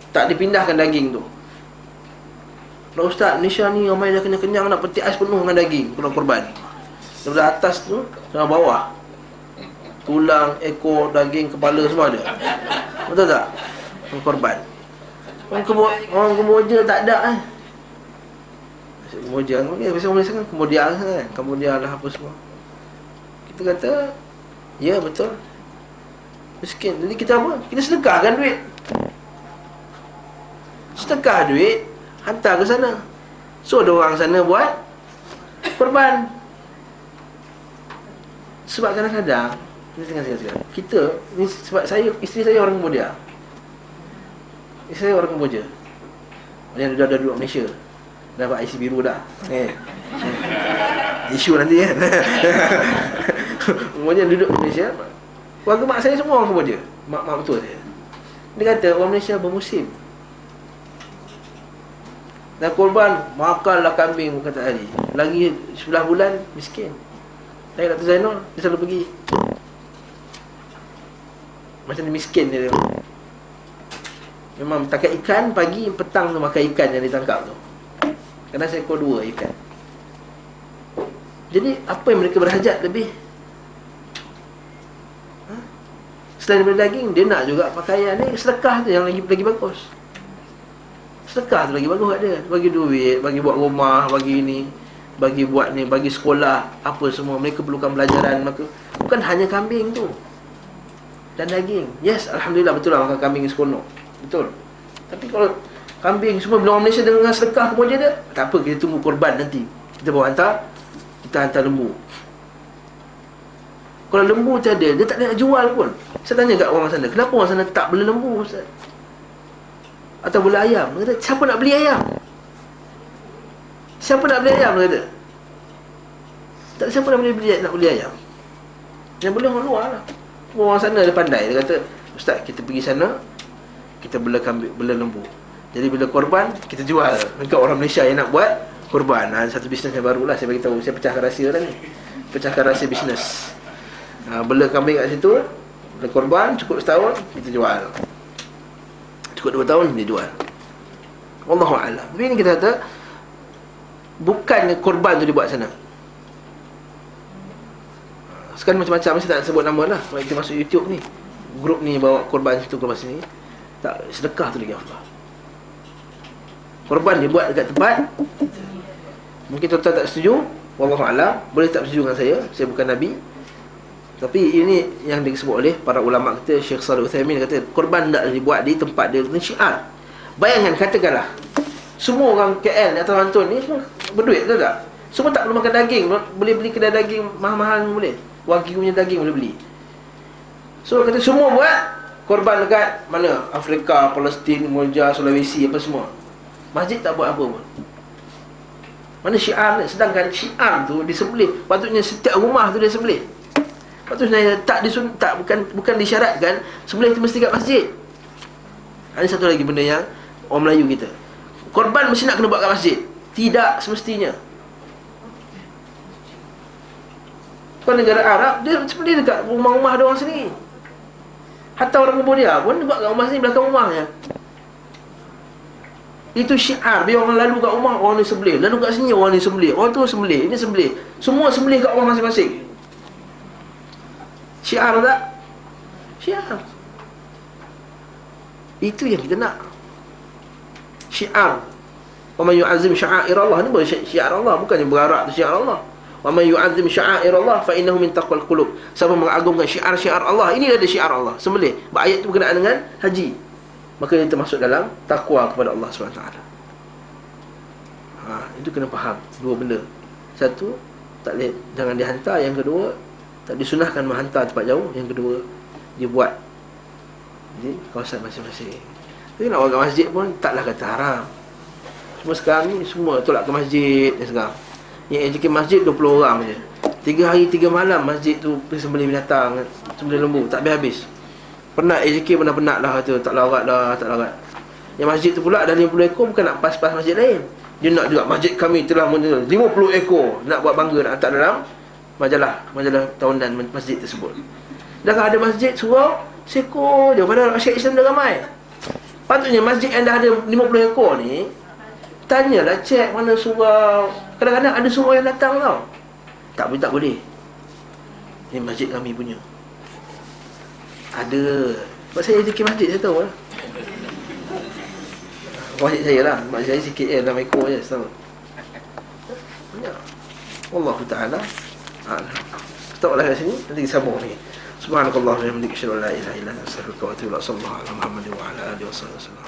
Tak dipindahkan daging tu. Kalau Ustaz, Malaysia ni ramai dah kenyang-kenyang, nak peti ais penuh dengan daging kalau korban. Daripada atas tu sampai bawah, tulang, ekor, daging, kepala semua ada. Betul tak? Korban. Orang Kemboja tak ada Kemboja, biasa orang Malaysia kan Kemboja kan, Kemboja lah apa semua. Kita kata, ya betul, miskin. Jadi kita apa? Kita sedekahkan duit. Sedekah duit, hantar ke sana. So ada orang sana buat korban. Sebab kadang-kadang kita ni, sebab saya, isteri saya orang Kemboja. Isteri saya orang Kemboja, yang dah duduk Malaysia, dapat IC biru dah. Isu nanti kan. Kemudian duduk di Malaysia. Keluarga mak saya semua orang Kemboja. Mak betul saya. Dia kata orang Malaysia bermusim. Dan korban, makanlah kambing bukan tak hari. Lagi 11 bulan miskin. Saya Dr. Zainul, dia selalu pergi. Macam dia miskin dia. Memang takat ikan, pagi, petang tu makan ikan yang ditangkap tu. Kadang saya ekor 2 ikan. Jadi apa yang mereka berhajat lebih? Selain daripada daging, dia nak juga pakaian ni. Sedekah tu yang lagi bagus. Sedekah tu lagi bagus kat dia. Bagi duit, bagi buat rumah, bagi ini, bagi buat ni, bagi sekolah, apa semua. Mereka perlukan pelajaran. Maka bukan hanya kambing tu dan daging. Yes, Alhamdulillah, betul lah makan kambing seronok. Betul. Tapi kalau kambing semua, bila orang Malaysia dengan sedekah kemudian dia, tak apa, kita tunggu korban nanti. Kita bawa hantar, kita hantar lembu. Kalau lembu tu ada, dia tak nak jual pun. Saya tanya kat orang sana, kenapa orang sana tak beli lembu, Ustaz? Atau beli ayam? Dia kata, siapa nak beli ayam? Siapa nak beli ayam? Dia kata, tak, siapa nak beli ayam? Yang boleh orang luar lah. Orang sana dia pandai. Dia kata, Ustaz, kita pergi sana, kita bela kambing, bela lembu. Jadi bila korban, kita jual dekat orang Malaysia yang nak buat korban. Satu bisnes yang baru lah, saya beritahu. Saya pecahkan rahsia dah ni. Pecahkan rahsia bisnes. Bela kambing kat situ, bela korban, cukup setahun, kita jual. Cukup 2 tahun, dia jual. Wallahu'alam. Tapi ni kita kata, bukan korban tu dibuat sana. Sekarang macam-macam, saya tak nak sebut nama lah. Kalau kita masuk YouTube ni, grup ni bawa korban situ, korban sini. Tak, sedekah tu lagi Allah. Korban dibuat dekat tempat. Mungkin tuan-tuan tak setuju, wallahu'alam. Boleh tak setuju dengan saya bukan Nabi. Tapi ini yang disebut oleh para ulama kita. Syekh Shalih Uthaymin kata, korban tak dibuat di tempat dia, ini syiar. Bayangkan, katakanlah semua orang KL atau Antun ni semua berduit, betul tak? Semua tak perlu makan daging. Boleh beli kedai daging mahal-mahal, boleh. Wagyu punya daging boleh beli. So kata semua buat korban dekat mana? Afrika, Palestin, Moja, Sulawesi, apa semua. Masjid tak buat apa pun. Mana syiar ni? Sedangkan syiar tu disembelih. Patutnya setiap rumah tu dia sembelih. Patutnya bukan disyaratkan sembelih tu mesti kat masjid. Ada satu lagi benda yang orang Melayu kita, korban mesti nak kena buat kat masjid. Tidak semestinya. Kau negara Arab, dia sembelih dekat rumah-rumah dia orang sendiri. Hatta orang Cambodia pun dia buat kat rumah sendiri, belakang rumahnya. Itu syiar. Biar orang lalu kat rumah, orang ni sembelih. Lalu kat sini, orang ni sembelih. Orang tu sembelih, ini sembelih. Semua sembelih kat rumah masing-masing. Syiar tak? Syiar. Itu yang kita nak. Syiar. Wa man yu'azzim sya'airallah. Ni bukan syiar Allah, bukannya berarak tu syiar Allah. Wa man yu'azzim sya'airallah fa innahu min taqwal qulub. Siapa mengagungkan syiar-syiar Allah, ini ada syiar Allah, sembelih. Ayat itu berkenaan dengan haji, maka dia termasuk dalam takwa kepada Allah SWT. Itu kena faham dua benda. Satu, tak boleh, jangan dihantar. Yang kedua, tak disunahkan menghantar tempat jauh. Yang kedua, dia buat di kawasan masing-masing. Tapi nak buat masjid pun taklah kata haram. Semua sekarang ni semua tolak ke masjid ni sekarang. Yang AJK masjid 20 orang je. 3 hari 3 malam masjid tu pergi sembelih binatang, sembelih lembu, tak habis-habis. Penat AJK, penat lah tu, tak larat dah, tak larat. Yang masjid tu pula dah 50 ekor, bukan nak pas-pas masjid lain. Dia nak juga masjid kami telah 50 ekor, nak buat bangga, nak letak dalam majalah tahunan masjid tersebut. Dah ada masjid surau sekor je, padahal masyarakat Islam dah ramai. Patutnya masjid yang dah ada 50 ekor ni, tanyalah, cek mana surau. Kadang-kadang ada surau yang datang tau, tak boleh. Ni masjid kami punya. Ada. Sebab saya fikir masjid, saya tahu lah. Masjid saya lah, masjid saya sikit je, 6 ekor je, tahu. Ya. Wallahu ta'ala a'lam. Stoplah kat sini, nanti kita sambung ni. Subhanakallah wa bihamdika, asyhadu an la ilaha illa anta, astaghfiruka wa atubu ilaik. Sallallahu alaihi wa sallam wa ala alihi wasallam.